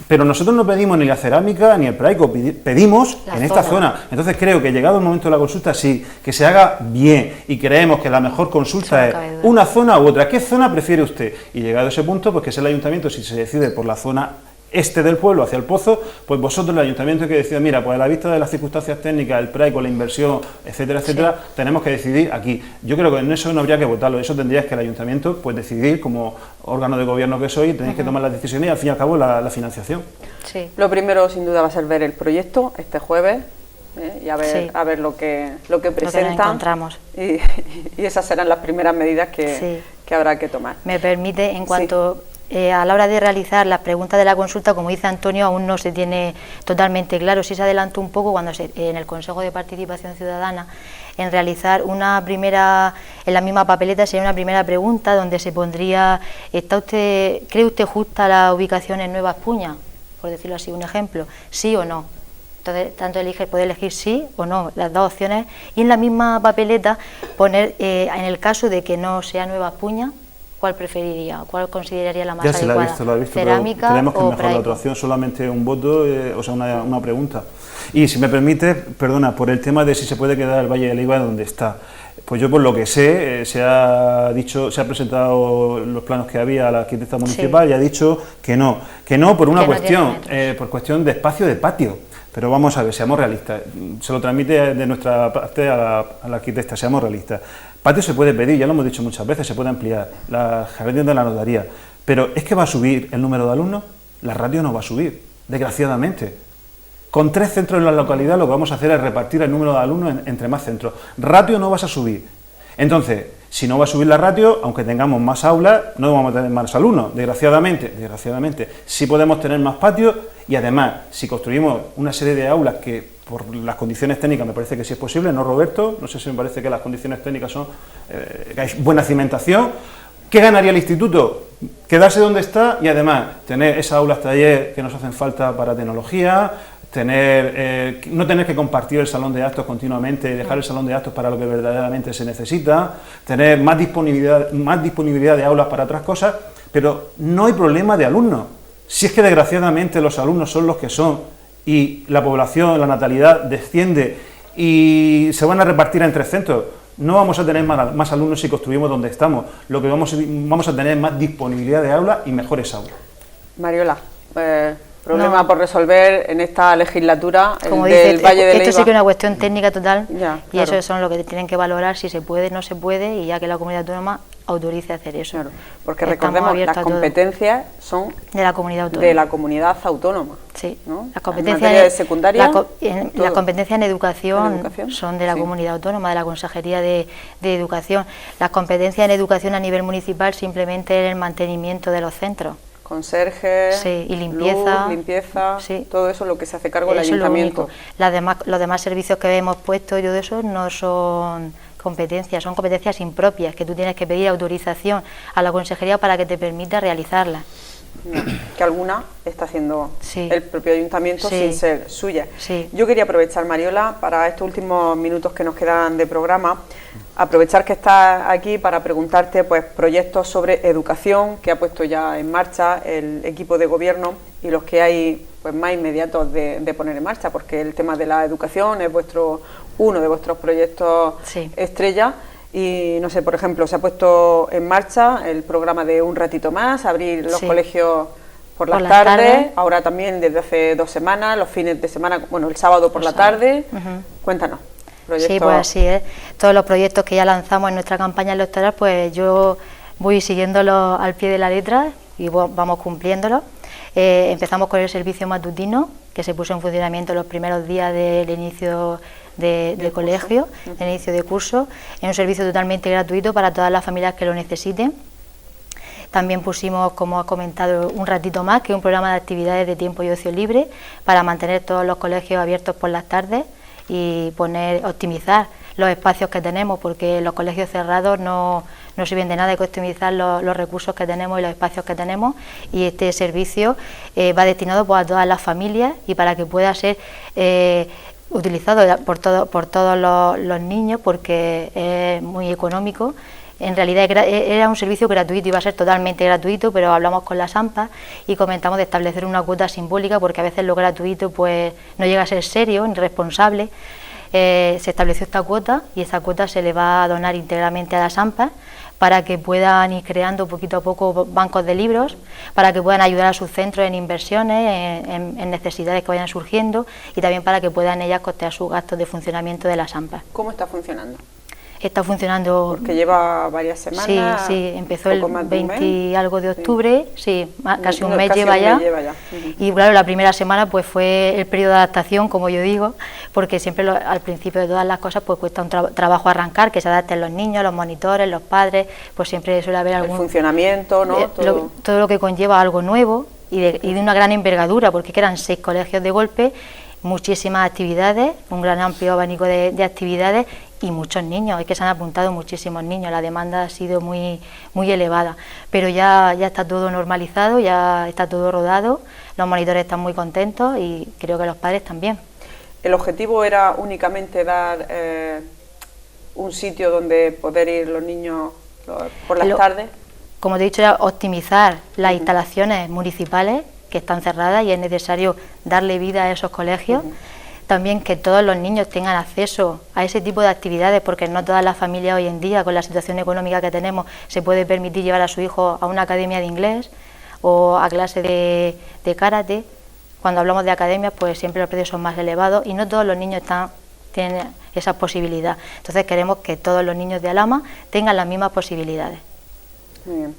[SPEAKER 5] Pero nosotros no pedimos ni la cerámica ni el Praico, pedimos en esta zona. Entonces creo que llegado el momento de la consulta, sí, que se haga bien, y creemos que la mejor consulta es una zona u otra. ¿Qué zona prefiere usted? Y llegado a ese punto, pues que es el ayuntamiento, si se decide por la zona este del pueblo hacia el Pozo, pues vosotros, el ayuntamiento, que decida, mira, pues a la vista de las circunstancias técnicas, el Praico, la inversión, etcétera, etcétera, sí, tenemos que decidir aquí. Yo creo que en eso no habría que votarlo, eso tendrías que el ayuntamiento pues decidir, como órgano de gobierno que soy, tenéis que tomar las decisiones y al fin y al cabo la financiación.
[SPEAKER 1] Sí. Lo primero, sin duda, va a ser ver el proyecto este jueves y a ver lo que presentan,
[SPEAKER 2] encontramos.
[SPEAKER 1] Y esas serán las primeras medidas que habrá que tomar.
[SPEAKER 2] Me permite, en cuanto... a la hora de realizar las preguntas de la consulta, como dice Antonio, aún no se tiene totalmente claro. Sí se adelantó un poco cuando en el Consejo de Participación Ciudadana, en realizar una primera, en la misma papeleta sería una primera pregunta donde se pondría, ¿cree usted justa la ubicación en Nueva Espuña? Por decirlo así, un ejemplo, sí o no. Entonces, tanto puede elegir sí o no, las dos opciones, y en la misma papeleta poner, en el caso de que no sea Nueva Espuña, ¿cuál preferiría? ¿Cuál consideraría la más adecuada?
[SPEAKER 5] Ya se la he visto,
[SPEAKER 2] ¿Cerámica
[SPEAKER 5] creemos que
[SPEAKER 2] o
[SPEAKER 5] mejor la otra opción, solamente un voto, o sea, una pregunta. Y si me permite, perdona, por el tema de si se puede quedar el Valle de Leiva donde está. Pues yo, por lo que sé, se ha presentado los planos que había a la arquitecta municipal y ha dicho que no por una cuestión, por cuestión de espacio de patio. Pero vamos a ver, seamos realistas, se lo transmite de nuestra parte a la arquitecta, seamos realistas. Patio se puede pedir, ya lo hemos dicho muchas veces, se puede ampliar, la jardín de la notaría, pero ¿es que va a subir el número de alumnos? La ratio no va a subir, desgraciadamente. Con 3 centros en la localidad lo que vamos a hacer es repartir el número de alumnos entre más centros. Ratio no vas a subir. Entonces, si no va a subir la ratio, aunque tengamos más aulas, no vamos a tener más alumnos, desgraciadamente. Sí podemos tener más patios y además, si construimos una serie de aulas que por las condiciones técnicas me parece que sí es posible, ¿no, Roberto? No sé si me parece que las condiciones técnicas son que hay buena cimentación. ¿Qué ganaría el instituto? Quedarse donde está y además tener esas aulas taller que nos hacen falta para tecnología, no tener que compartir el salón de actos continuamente, dejar el salón de actos para lo que verdaderamente se necesita, tener más disponibilidad de aulas para otras cosas, pero no hay problema de alumnos. Si es que desgraciadamente los alumnos son los que son y la población, la natalidad desciende y se van a repartir en 3 centros, no vamos a tener más alumnos si construimos donde estamos. Lo que vamos a tener es más disponibilidad de aulas y mejores aulas.
[SPEAKER 1] Mariola, problema por resolver en esta legislatura,
[SPEAKER 2] como
[SPEAKER 1] del Valle de Leiva.
[SPEAKER 2] Esto sí que es una cuestión técnica total,
[SPEAKER 1] ya,
[SPEAKER 2] y eso son lo que tienen que valorar, si se puede, no se puede, y ya que la comunidad autónoma autorice hacer eso.
[SPEAKER 1] Claro, porque recordemos, las competencias son
[SPEAKER 2] de la
[SPEAKER 1] comunidad autónoma.
[SPEAKER 2] Sí,
[SPEAKER 1] ¿no?
[SPEAKER 2] Las competencias
[SPEAKER 1] en materia de secundaria,
[SPEAKER 2] las competencias en educación son de la comunidad autónoma, de la Consejería de Educación. Las competencias en educación a nivel municipal simplemente es el mantenimiento de los centros.
[SPEAKER 1] Conserjes,
[SPEAKER 2] y limpieza,
[SPEAKER 1] todo eso es lo que se hace cargo el ayuntamiento.
[SPEAKER 2] Los demás servicios que hemos puesto, yo de eso no son competencias, son competencias impropias, que tú tienes que pedir autorización a la consejería para que te permita realizarlas.
[SPEAKER 1] Que alguna está haciendo el propio ayuntamiento sin ser suya. Yo quería aprovechar, Mariola, para estos últimos minutos que nos quedan de programa, aprovechar que estás aquí para preguntarte pues proyectos sobre educación que ha puesto ya en marcha el equipo de gobierno y los que hay pues más inmediatos de poner en marcha, porque el tema de la educación es uno de vuestros proyectos estrella. Y no sé, por ejemplo, se ha puesto en marcha el programa de Un Ratito Más, abrir los colegios por las tardes, ahora también desde hace 2 semanas, los fines de semana, bueno, el sábado por la tarde. Cuéntanos.
[SPEAKER 2] Sí, pues así es. Todos los proyectos que ya lanzamos en nuestra campaña electoral, pues yo voy siguiéndolos al pie de la letra y vamos cumpliéndolos. Empezamos con el servicio matutino, que se puso en funcionamiento los primeros días del inicio de colegio, del inicio de curso. Es un servicio totalmente gratuito para todas las familias que lo necesiten. También pusimos, como has comentado, Un Ratito Más, que es un programa de actividades de tiempo y ocio libre para mantener todos los colegios abiertos por las tardes y optimizar los espacios que tenemos, porque los colegios cerrados no sirven de nada, hay que optimizar los recursos que tenemos y los espacios que tenemos, y este servicio va destinado pues, a todas las familias y para que pueda ser utilizado por todos los niños, porque es muy económico. En realidad era un servicio gratuito, iba a ser totalmente gratuito, pero hablamos con las AMPA y comentamos de establecer una cuota simbólica, porque a veces lo gratuito pues no llega a ser serio ni responsable. Se estableció esta cuota y esta cuota se le va a donar íntegramente a las AMPA para que puedan ir creando poquito a poco bancos de libros, para que puedan ayudar a sus centros en inversiones, en necesidades que vayan surgiendo, y también para que puedan ellas costear sus gastos de funcionamiento de las AMPA.
[SPEAKER 1] ¿Cómo está funcionando?
[SPEAKER 2] Está funcionando...
[SPEAKER 1] Porque lleva varias semanas.
[SPEAKER 2] Sí, empezó el 20 y algo de octubre, casi un mes lleva ya. Y claro, la primera semana pues fue el periodo de adaptación, como yo digo, porque siempre al principio de todas las cosas pues cuesta un trabajo arrancar, que se adapten los niños, los monitores, los padres, pues siempre suele haber algún...
[SPEAKER 1] El funcionamiento, ¿no?
[SPEAKER 2] Todo lo que conlleva algo nuevo y de una gran envergadura, porque eran 6 colegios de golpe, muchísimas actividades, un gran amplio abanico de actividades y muchos niños, es que se han apuntado muchísimos niños, la demanda ha sido muy elevada, pero ya está todo normalizado, ya está todo rodado, los monitores están muy contentos y creo que los padres también.
[SPEAKER 1] ¿El objetivo era únicamente dar un sitio donde poder ir los niños por las tardes?
[SPEAKER 2] Como te he dicho, era optimizar las instalaciones municipales que están cerradas y es necesario darle vida a esos colegios. También que todos los niños tengan acceso a ese tipo de actividades, porque no todas las familias hoy en día, con la situación económica que tenemos, se puede permitir llevar a su hijo a una academia de inglés o a clase de karate. Cuando hablamos de academias, pues siempre los precios son más elevados y no todos los niños tienen esa posibilidad. Entonces queremos que todos los niños de Alhama tengan las mismas posibilidades.
[SPEAKER 1] Muy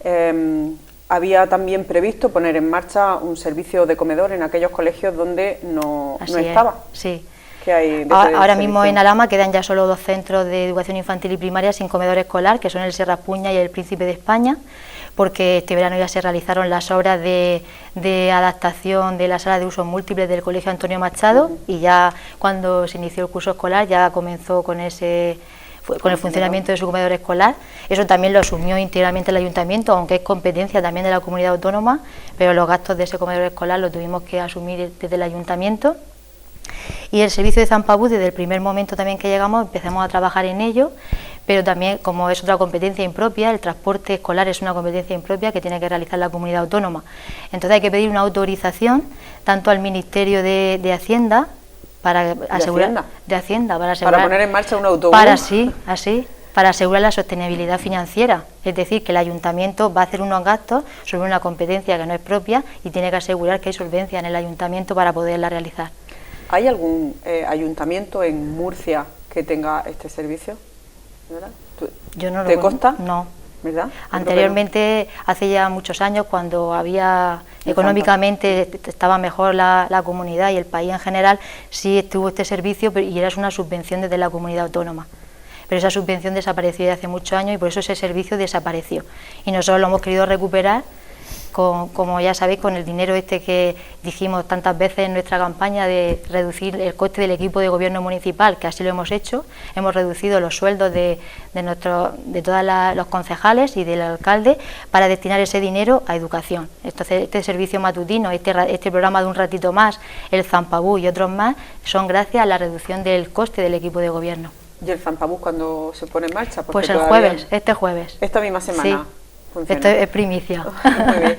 [SPEAKER 1] bien. Había también previsto poner en marcha un servicio de comedor en aquellos colegios donde no estaba.
[SPEAKER 2] Sí.
[SPEAKER 1] ¿Qué hay
[SPEAKER 2] ahora mismo en Alhama quedan ya solo 2 centros de educación infantil y primaria sin comedor escolar, que son el Serra Puña y el Príncipe de España, porque este verano ya se realizaron las obras de adaptación de la sala de usos múltiples del Colegio Antonio Machado y ya cuando se inició el curso escolar ya comenzó con ese con el funcionamiento de su comedor escolar. Eso también lo asumió íntegramente el ayuntamiento, aunque es competencia también de la comunidad autónoma, pero los gastos de ese comedor escolar los tuvimos que asumir desde el ayuntamiento. Y el servicio de Zampabús, desde el primer momento también que llegamos, empezamos a trabajar en ello, pero también, como es otra competencia impropia, el transporte escolar es una competencia impropia que tiene que realizar la comunidad autónoma. Entonces hay que pedir una autorización tanto al Ministerio de Hacienda para asegurar
[SPEAKER 1] para poner en marcha un autobús.
[SPEAKER 2] Para asegurar la sostenibilidad financiera, es decir, que el ayuntamiento va a hacer unos gastos sobre una competencia que no es propia y tiene que asegurar que hay solvencia en el ayuntamiento para poderla realizar.
[SPEAKER 1] ¿Hay algún ayuntamiento en Murcia que tenga este servicio? ¿Verdad?
[SPEAKER 2] Yo no
[SPEAKER 1] ¿Te consta?
[SPEAKER 2] No.
[SPEAKER 1] ¿Verdad?
[SPEAKER 2] Anteriormente, hace ya muchos años, cuando había económicamente estaba mejor la comunidad y el país en general, sí estuvo este servicio y era una subvención desde la comunidad autónoma. Pero esa subvención desapareció hace muchos años y por eso ese servicio desapareció. Y nosotros lo hemos querido recuperar, como ya sabéis, con el dinero este que dijimos tantas veces en nuestra campaña de reducir el coste del equipo de gobierno municipal, que así lo hemos hecho. Hemos reducido los sueldos de todos los concejales y del alcalde para destinar ese dinero a educación. Entonces, este servicio matutino, este programa de Un Ratito Más, el Zampabús y otros más, son gracias a la reducción del coste del equipo de gobierno.
[SPEAKER 1] ¿Y el Zampabús cuándo se pone en marcha?
[SPEAKER 2] Pues el jueves, este jueves.
[SPEAKER 1] Esta misma semana.
[SPEAKER 2] Sí.
[SPEAKER 1] Funciona.
[SPEAKER 2] Esto es primicia.
[SPEAKER 1] Muy bien.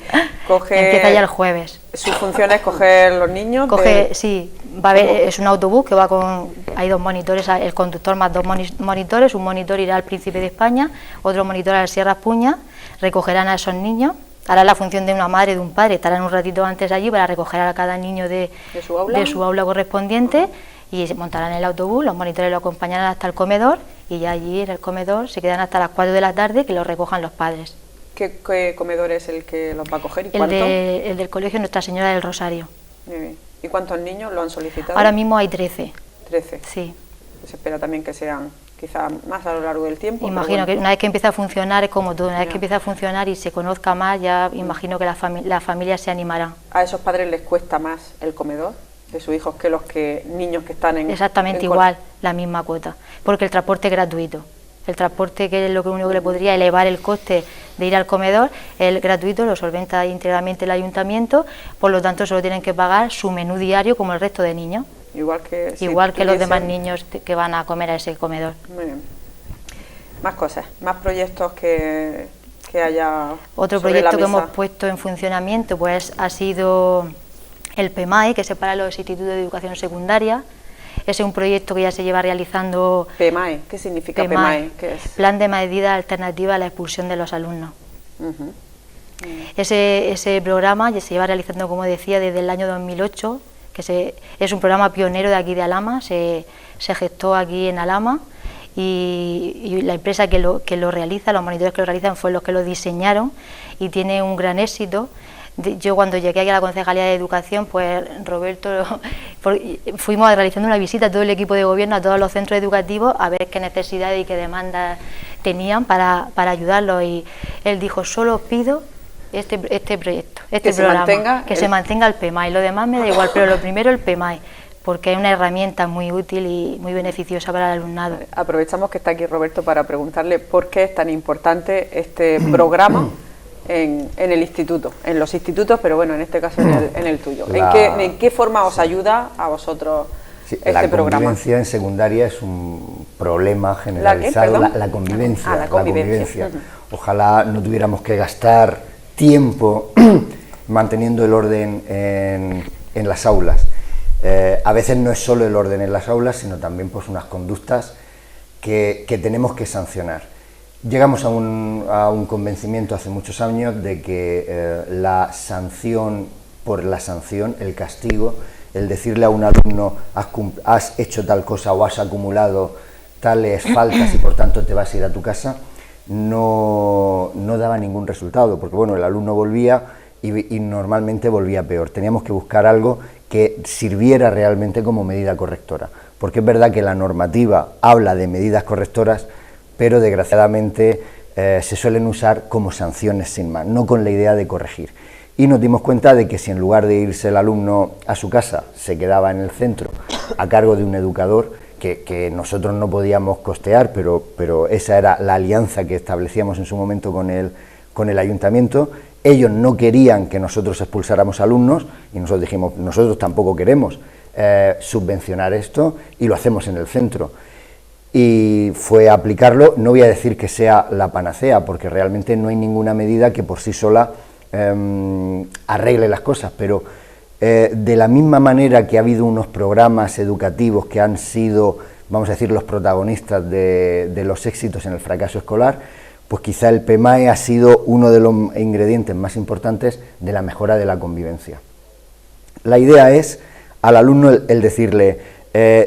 [SPEAKER 2] Empieza ya el jueves.
[SPEAKER 1] ¿Su función es coger los niños?
[SPEAKER 2] Sí, va a haber, es un autobús que va con, hay 2 monitores, el conductor más 2 monitores, un monitor irá al Príncipe de España, otro monitor al Sierra Puña, recogerán a esos niños, hará la función de una madre, de un padre, estarán un ratito antes allí para recoger a cada niño de su aula correspondiente y se montarán en el autobús, los monitores lo acompañarán hasta el comedor y ya allí en el comedor se quedan hasta las 4 de la tarde que los recojan los padres.
[SPEAKER 1] ¿Qué comedor es el que los va a coger y
[SPEAKER 2] cuánto? El del colegio Nuestra Señora del Rosario.
[SPEAKER 1] Muy bien. ¿Y cuántos niños lo han solicitado?
[SPEAKER 2] Ahora mismo hay 13.
[SPEAKER 1] ¿13?
[SPEAKER 2] Sí.
[SPEAKER 1] Se espera también que sean quizá más a lo largo del tiempo.
[SPEAKER 2] Imagino que una vez que empieza a funcionar es como todo, una vez que empieza a funcionar y se conozca más, ya imagino que las familias se animarán.
[SPEAKER 1] ¿A esos padres les cuesta más el comedor de sus hijos que los niños que están en...
[SPEAKER 2] Exactamente igual, la misma cuota, porque el transporte es gratuito. El transporte, que es lo único que le podría elevar el coste de ir al comedor, el gratuito, lo solventa íntegramente el ayuntamiento, por lo tanto solo tienen que pagar su menú diario como el resto de niños.
[SPEAKER 1] Igual que
[SPEAKER 2] los demás niños que van a comer a ese comedor.
[SPEAKER 1] Muy bien. Más cosas, más proyectos que haya.
[SPEAKER 2] Otro proyecto que hemos puesto en funcionamiento pues ha sido el PEMAE, que separa los institutos de educación secundaria. Ese es un proyecto que ya se lleva realizando.
[SPEAKER 1] PEMAE, ¿qué significa PEMAE? ¿Qué es?
[SPEAKER 2] Plan de medidas alternativas a la expulsión de los alumnos. Ese programa ya se lleva realizando, como decía, desde el año 2008, es un programa pionero de aquí de Alhama, se gestó aquí en Alhama y la empresa que lo realiza, los monitores que lo realizan, fueron los que lo diseñaron y tiene un gran éxito. Yo cuando llegué aquí a la Concejalía de Educación, pues Roberto, fuimos realizando una visita a todo el equipo de gobierno, a todos los centros educativos, a ver qué necesidades y qué demandas tenían para ayudarlos, y él dijo: solo pido este proyecto, programa, que se mantenga el PEMAE, lo demás me da igual, pero lo primero el PEMAE, porque es una herramienta muy útil y muy beneficiosa para el alumnado.
[SPEAKER 1] Aprovechamos que está aquí Roberto para preguntarle por qué es tan importante este programa en el instituto, en los institutos, pero bueno, en este caso en el tuyo. ¿En qué forma os ayuda a vosotros este programa?
[SPEAKER 4] La convivencia en secundaria es un problema generalizado. La convivencia. La convivencia. Ojalá no tuviéramos que gastar tiempo manteniendo el orden en las aulas. A veces no es solo el orden en las aulas, sino también pues unas conductas que tenemos que sancionar. Llegamos a un convencimiento hace muchos años de que la sanción por la sanción, el castigo, el decirle a un alumno has hecho tal cosa o has acumulado tales faltas y por tanto te vas a ir a tu casa, no daba ningún resultado, porque bueno, el alumno volvía y normalmente volvía peor. Teníamos que buscar algo que sirviera realmente como medida correctora, porque es verdad que la normativa habla de medidas correctoras, pero desgraciadamente se suelen usar como sanciones sin más, no con la idea de corregir. Y nos dimos cuenta de que si en lugar de irse el alumno a su casa, se quedaba en el centro a cargo de un educador, que nosotros no podíamos costear, pero esa era la alianza que establecíamos en su momento con el ayuntamiento. Ellos no querían que nosotros expulsáramos alumnos y nosotros dijimos, nosotros tampoco queremos subvencionar esto y lo hacemos en el centro. Y fue aplicarlo. No voy a decir que sea la panacea, porque realmente no hay ninguna medida que por sí sola arregle las cosas, pero de la misma manera que ha habido unos programas educativos que han sido, vamos a decir, los protagonistas de los éxitos en el fracaso escolar, pues quizá el PEMAE ha sido uno de los ingredientes más importantes de la mejora de la convivencia. La idea es al alumno el decirle,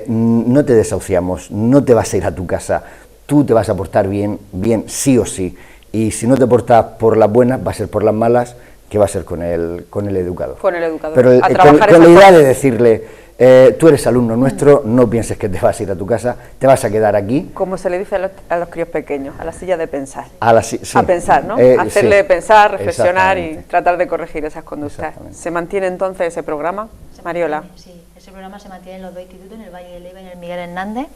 [SPEAKER 4] no te desahuciamos, no te vas a ir a tu casa, tú te vas a portar bien sí o sí, y si no te portas por las buenas, va a ser por las malas, que va a ser con el educador.
[SPEAKER 1] Con el educador.
[SPEAKER 4] Pero con la idea de decirle, tú eres alumno nuestro, no pienses que te vas a ir a tu casa, te vas a quedar aquí.
[SPEAKER 1] Como se le dice a los críos pequeños, a la silla de pensar.
[SPEAKER 4] Sí.
[SPEAKER 1] A pensar, ¿no? Hacerle pensar, reflexionar y tratar de corregir esas conductas. ¿Se mantiene entonces ese programa, Mariola?
[SPEAKER 2] Sí, ese programa se mantiene en los dos institutos, en el Valle de Leiva y en el Miguel Hernández.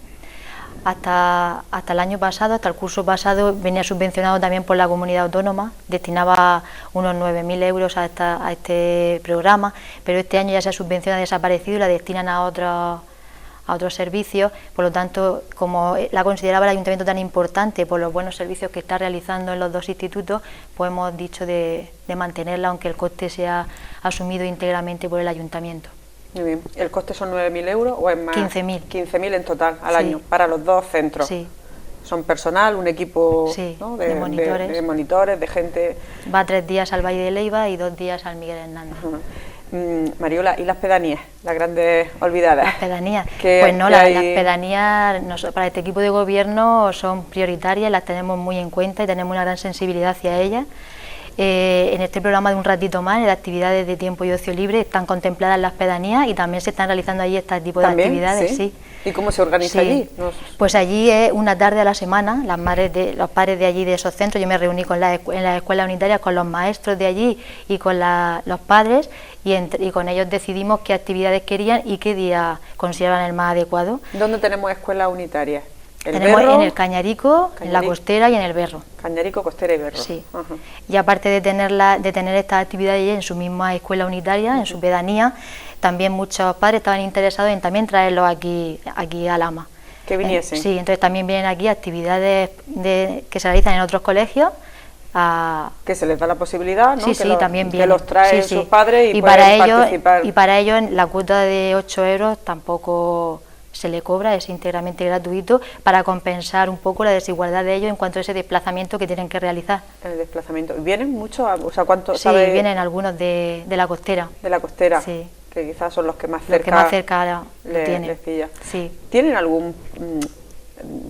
[SPEAKER 2] Hasta el año pasado, hasta el curso pasado, venía subvencionado también por la comunidad autónoma, destinaba unos 9.000 euros a este programa, pero este año ya esa subvención ha desaparecido y la destinan a otros servicios. Por lo tanto, como la consideraba el ayuntamiento tan importante por los buenos servicios que está realizando en los dos institutos, pues hemos dicho de mantenerla, aunque el coste sea asumido íntegramente por el ayuntamiento.
[SPEAKER 1] Muy bien. ¿El coste son 9.000 euros o es más?
[SPEAKER 2] 15.000.
[SPEAKER 1] 15.000 en total al año, para los dos centros.
[SPEAKER 2] Sí.
[SPEAKER 1] Son personal, un equipo,
[SPEAKER 2] sí,
[SPEAKER 1] ¿no?
[SPEAKER 2] de monitores.
[SPEAKER 1] De monitores, de gente.
[SPEAKER 2] Va 3 días al Valle de Leiva y 2 días al Miguel Hernández.
[SPEAKER 1] Mariola, ¿y las pedanías? Las grandes olvidadas.
[SPEAKER 2] Las pedanías. Pues no, las pedanías para este equipo de gobierno son prioritarias, las tenemos muy en cuenta y tenemos una gran sensibilidad hacia ellas. En este programa de Un Ratito Más, en las actividades de tiempo y ocio libre, están contempladas las pedanías y también se están realizando allí este tipo de actividades.
[SPEAKER 1] ¿Sí? ¿Y cómo se organiza allí?
[SPEAKER 2] Pues allí es una tarde a la semana, los padres de allí, de esos centros. Yo me reuní en las escuelas unitarias con los maestros de allí y con los padres y con ellos decidimos qué actividades querían y qué día consideraban el más adecuado.
[SPEAKER 1] ¿Dónde tenemos escuelas unitarias?
[SPEAKER 2] Tenemos en el Cañarico, en la Costera y en el Berro.
[SPEAKER 1] Cañarico, Costera y Berro.
[SPEAKER 2] Sí. Y aparte de tener estas actividades en su misma escuela unitaria, en su pedanía, también muchos padres estaban interesados en también traerlos aquí a Lama.
[SPEAKER 1] Que viniesen.
[SPEAKER 2] Sí, entonces también vienen aquí actividades que se realizan en otros colegios.
[SPEAKER 1] Que se les da la posibilidad, ¿no?
[SPEAKER 2] Sí, también vienen.
[SPEAKER 1] Que los traen sus padres y
[SPEAKER 2] pueden
[SPEAKER 1] participar.
[SPEAKER 2] Y para ellos la cuota de 8 euros tampoco se le cobra, es íntegramente gratuito para compensar un poco la desigualdad de ellos en cuanto a ese desplazamiento que tienen que realizar.
[SPEAKER 1] El desplazamiento. ¿Vienen muchos? O sea, ¿cuántos?
[SPEAKER 2] Sí, vienen algunos de la Costera.
[SPEAKER 1] De la Costera.
[SPEAKER 2] Sí.
[SPEAKER 1] Que quizás son los que más
[SPEAKER 2] cerca tienen.
[SPEAKER 1] Les pilla.
[SPEAKER 2] Sí.
[SPEAKER 1] ¿Tienen algún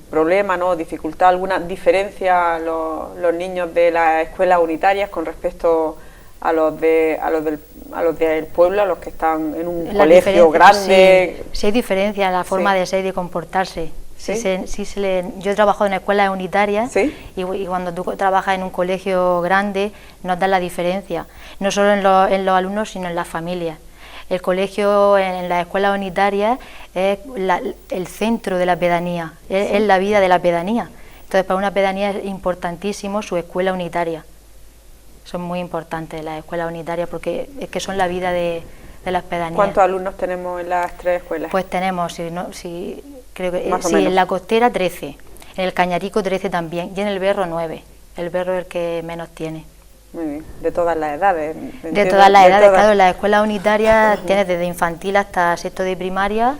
[SPEAKER 1] problema, no, dificultad, alguna diferencia los niños de las escuelas unitarias con respecto a los del pueblo, a los que están en un colegio grande?
[SPEAKER 2] Sí, hay diferencia en la forma de ser y de comportarse. Yo he trabajado en escuelas unitarias y cuando tú trabajas en un colegio grande notas la diferencia, no solo en los alumnos sino en las familias. El colegio en las escuelas unitarias es el centro de la pedanía, es la vida de la pedanía. Entonces para una pedanía es importantísimo su escuela unitaria. Son muy importantes las escuelas unitarias porque es que son la vida de las pedanías.
[SPEAKER 1] ¿Cuántos alumnos tenemos en las 3 escuelas?
[SPEAKER 2] Pues tenemos, creo que en la Costera 13, en el Cañarico 13 también y en el Berro 9. El Berro es el que menos tiene.
[SPEAKER 1] Muy bien, de todas las edades.
[SPEAKER 2] De todas las edades, claro, en las escuelas unitarias tienes desde infantil hasta sexto de primaria,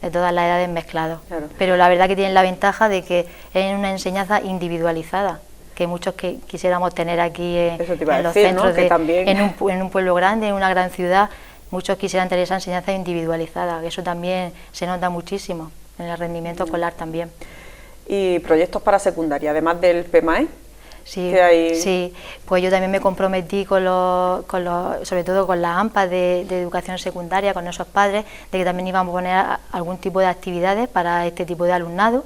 [SPEAKER 2] de todas las edades mezclados. Claro. Pero la verdad que tienen la ventaja de que es una enseñanza individualizada, que muchos que quisiéramos tener aquí en los centros, ¿no? En un pueblo grande, en una gran ciudad, muchos quisieran tener esa enseñanza individualizada, que eso también se nota muchísimo en el rendimiento escolar también. ¿Y
[SPEAKER 1] proyectos para secundaria, además del PEMAE?
[SPEAKER 2] Sí, pues yo también me comprometí sobre todo con las AMPA de educación secundaria, con esos padres, de que también íbamos a poner algún tipo de actividades para este tipo de alumnado.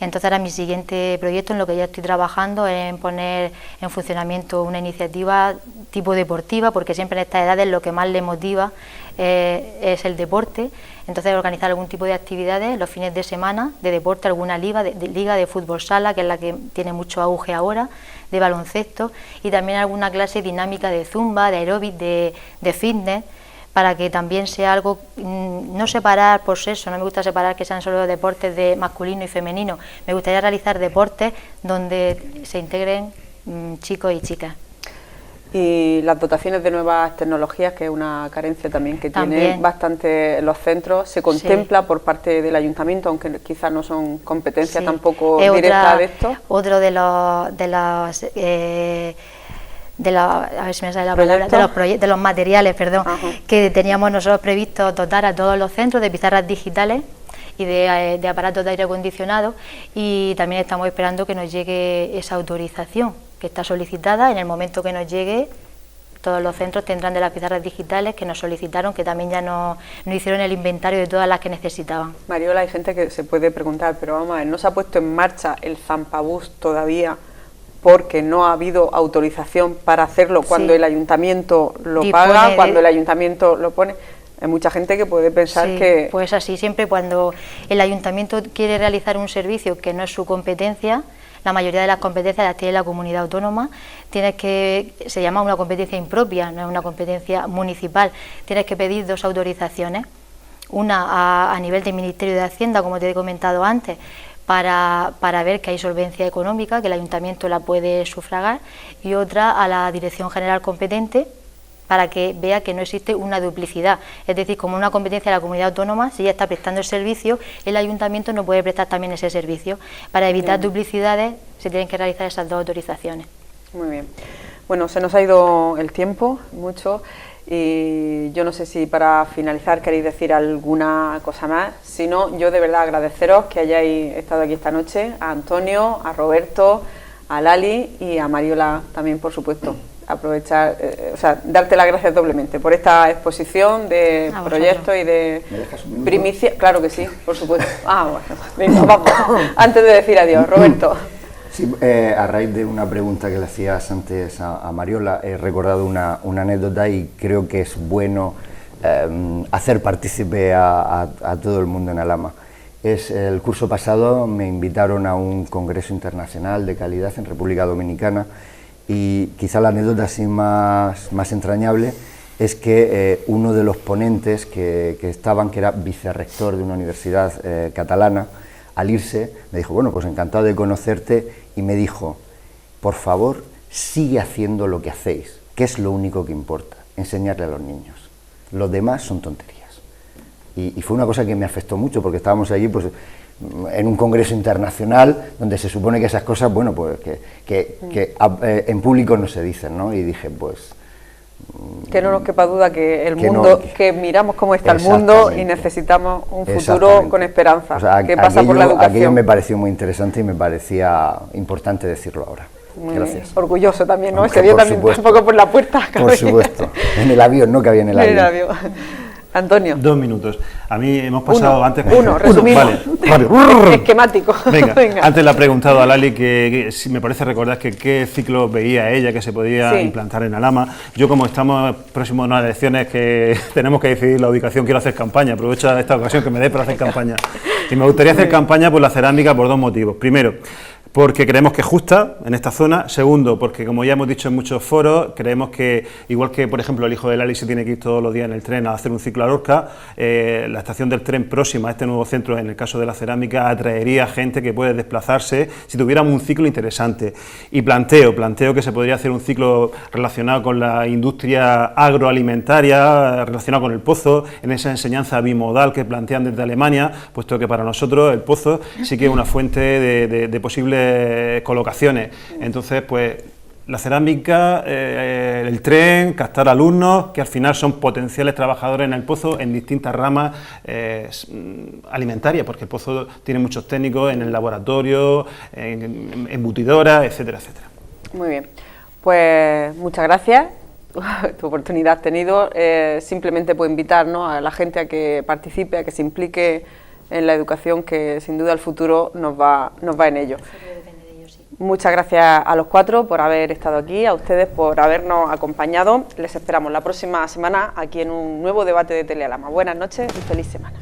[SPEAKER 2] Entonces ahora mi siguiente proyecto en lo que ya estoy trabajando es en poner en funcionamiento una iniciativa tipo deportiva, porque siempre en estas edades lo que más les motiva es el deporte, entonces organizar algún tipo de actividades los fines de semana de deporte, alguna liga de fútbol sala, que es la que tiene mucho auge ahora, de baloncesto, y también alguna clase dinámica de zumba, de aeróbic, de fitness, para que también sea algo, no separar por sexo, no me gusta separar que sean solo deportes de masculino y femenino, me gustaría realizar deportes donde se integren chicos y chicas.
[SPEAKER 1] Y las dotaciones de nuevas tecnologías, que es una carencia también que tienen bastante los centros, se contempla por parte del ayuntamiento, aunque quizás no son competencias tampoco directas de esto.
[SPEAKER 2] Otro de los de los materiales, perdón, que teníamos nosotros previsto dotar a todos los centros de pizarras digitales y de aparatos de aire acondicionado, y también estamos esperando que nos llegue esa autorización que está solicitada. En el momento que nos llegue, todos los centros tendrán de las pizarras digitales que nos solicitaron, que también ya nos hicieron el inventario de todas las que necesitaban.
[SPEAKER 1] Mariola, hay gente que se puede preguntar, pero vamos a ver, ¿no se ha puesto en marcha el Zampabús todavía porque no ha habido autorización para hacerlo cuando el ayuntamiento lo paga, cuando el ayuntamiento lo pone? Hay mucha gente que puede pensar que...
[SPEAKER 2] Pues así, siempre cuando el ayuntamiento quiere realizar un servicio que no es su competencia, la mayoría de las competencias las tiene la comunidad autónoma, se llama una competencia impropia, no es una competencia municipal, tienes que pedir dos autorizaciones, una a nivel del Ministerio de Hacienda, como te he comentado antes, para ver que hay solvencia económica, que el ayuntamiento la puede sufragar, y otra a la Dirección General competente, para que vea que no existe una duplicidad. Es decir, como una competencia de la comunidad autónoma, si ya está prestando el servicio, el ayuntamiento no puede prestar también ese servicio. Para evitar duplicidades se tienen que realizar esas dos autorizaciones.
[SPEAKER 1] Muy bien. Bueno, se nos ha ido el tiempo mucho, y yo no sé si para finalizar queréis decir alguna cosa más. Si no, yo de verdad agradeceros que hayáis estado aquí esta noche, a Antonio, a Roberto, a Lali y a Mariola también, por supuesto. Aprovechar, darte las gracias doblemente por esta exposición de proyectos y de primicia. Claro que sí, por supuesto. Bueno, venga, vamos. Antes de decir adiós, Roberto.
[SPEAKER 4] Sí, a raíz de una pregunta que le hacías antes a Mariola, he recordado una anécdota, y creo que es bueno hacer partícipe a todo el mundo en Alhama. El curso pasado me invitaron a un congreso internacional de calidad en República Dominicana, y quizá la anécdota así más entrañable es que uno de los ponentes que estaban, que era vicerrector de una universidad catalana, al irse me dijo, bueno, pues encantado de conocerte, y me dijo, por favor, sigue haciendo lo que hacéis, que es lo único que importa, enseñarle a los niños. Lo demás son tonterías. Y fue una cosa que me afectó mucho, porque estábamos allí pues en un congreso internacional donde se supone que esas cosas, bueno, pues que en público no se dicen, ¿no? Y dije, pues...
[SPEAKER 1] Que no nos quepa duda que el mundo, que miramos cómo está el mundo y necesitamos un futuro con esperanza,
[SPEAKER 4] o sea,
[SPEAKER 1] que pasa por la educación.
[SPEAKER 4] Aquello me pareció muy interesante y me parecía importante decirlo ahora. Gracias.
[SPEAKER 1] Orgulloso también, ¿no? Se vio también un poco por la puerta.
[SPEAKER 4] Por supuesto. En el avión, no cabía en el avión.
[SPEAKER 1] Antonio.
[SPEAKER 5] 2 minutos. A mí hemos pasado antes...
[SPEAKER 1] resumimos.
[SPEAKER 5] Vale.
[SPEAKER 1] Esquemático.
[SPEAKER 5] Venga. Antes le ha preguntado a Lali que si me parece recordar que qué ciclo veía ella que se podía implantar en Alhama. Yo, como estamos próximos a unas elecciones que tenemos que decidir la ubicación, quiero hacer campaña. Aprovecho esta ocasión que me dé para hacer campaña. Y me gustaría hacer campaña por la cerámica por 2 motivos. Primero, porque creemos que es justa en esta zona. Segundo, porque como ya hemos dicho en muchos foros, creemos que, igual que por ejemplo el hijo de Lali se tiene que ir todos los días en el tren a hacer un ciclo a Lorca, la estación del tren próxima a este nuevo centro, en el caso de la cerámica, atraería gente que puede desplazarse si tuviéramos un ciclo interesante. Y planteo que se podría hacer un ciclo relacionado con la industria agroalimentaria, relacionado con el pozo, en esa enseñanza bimodal que plantean desde Alemania, puesto que para nosotros el pozo sí que es una fuente de posibles colocaciones. Entonces, pues la cerámica, el tren, captar alumnos que al final son potenciales trabajadores en el pozo en distintas ramas alimentarias, porque el pozo tiene muchos técnicos en el laboratorio, en embutidoras, etcétera, etcétera.
[SPEAKER 1] Muy bien, pues muchas gracias. Tu oportunidad has tenido. Simplemente puedo invitar, ¿no?, a la gente a que participe, a que se implique en la educación, que sin duda el futuro nos va en ello. Muchas gracias a los cuatro por haber estado aquí, a ustedes por habernos acompañado. Les esperamos la próxima semana aquí en un nuevo debate de Telealama. Buenas noches y feliz semana.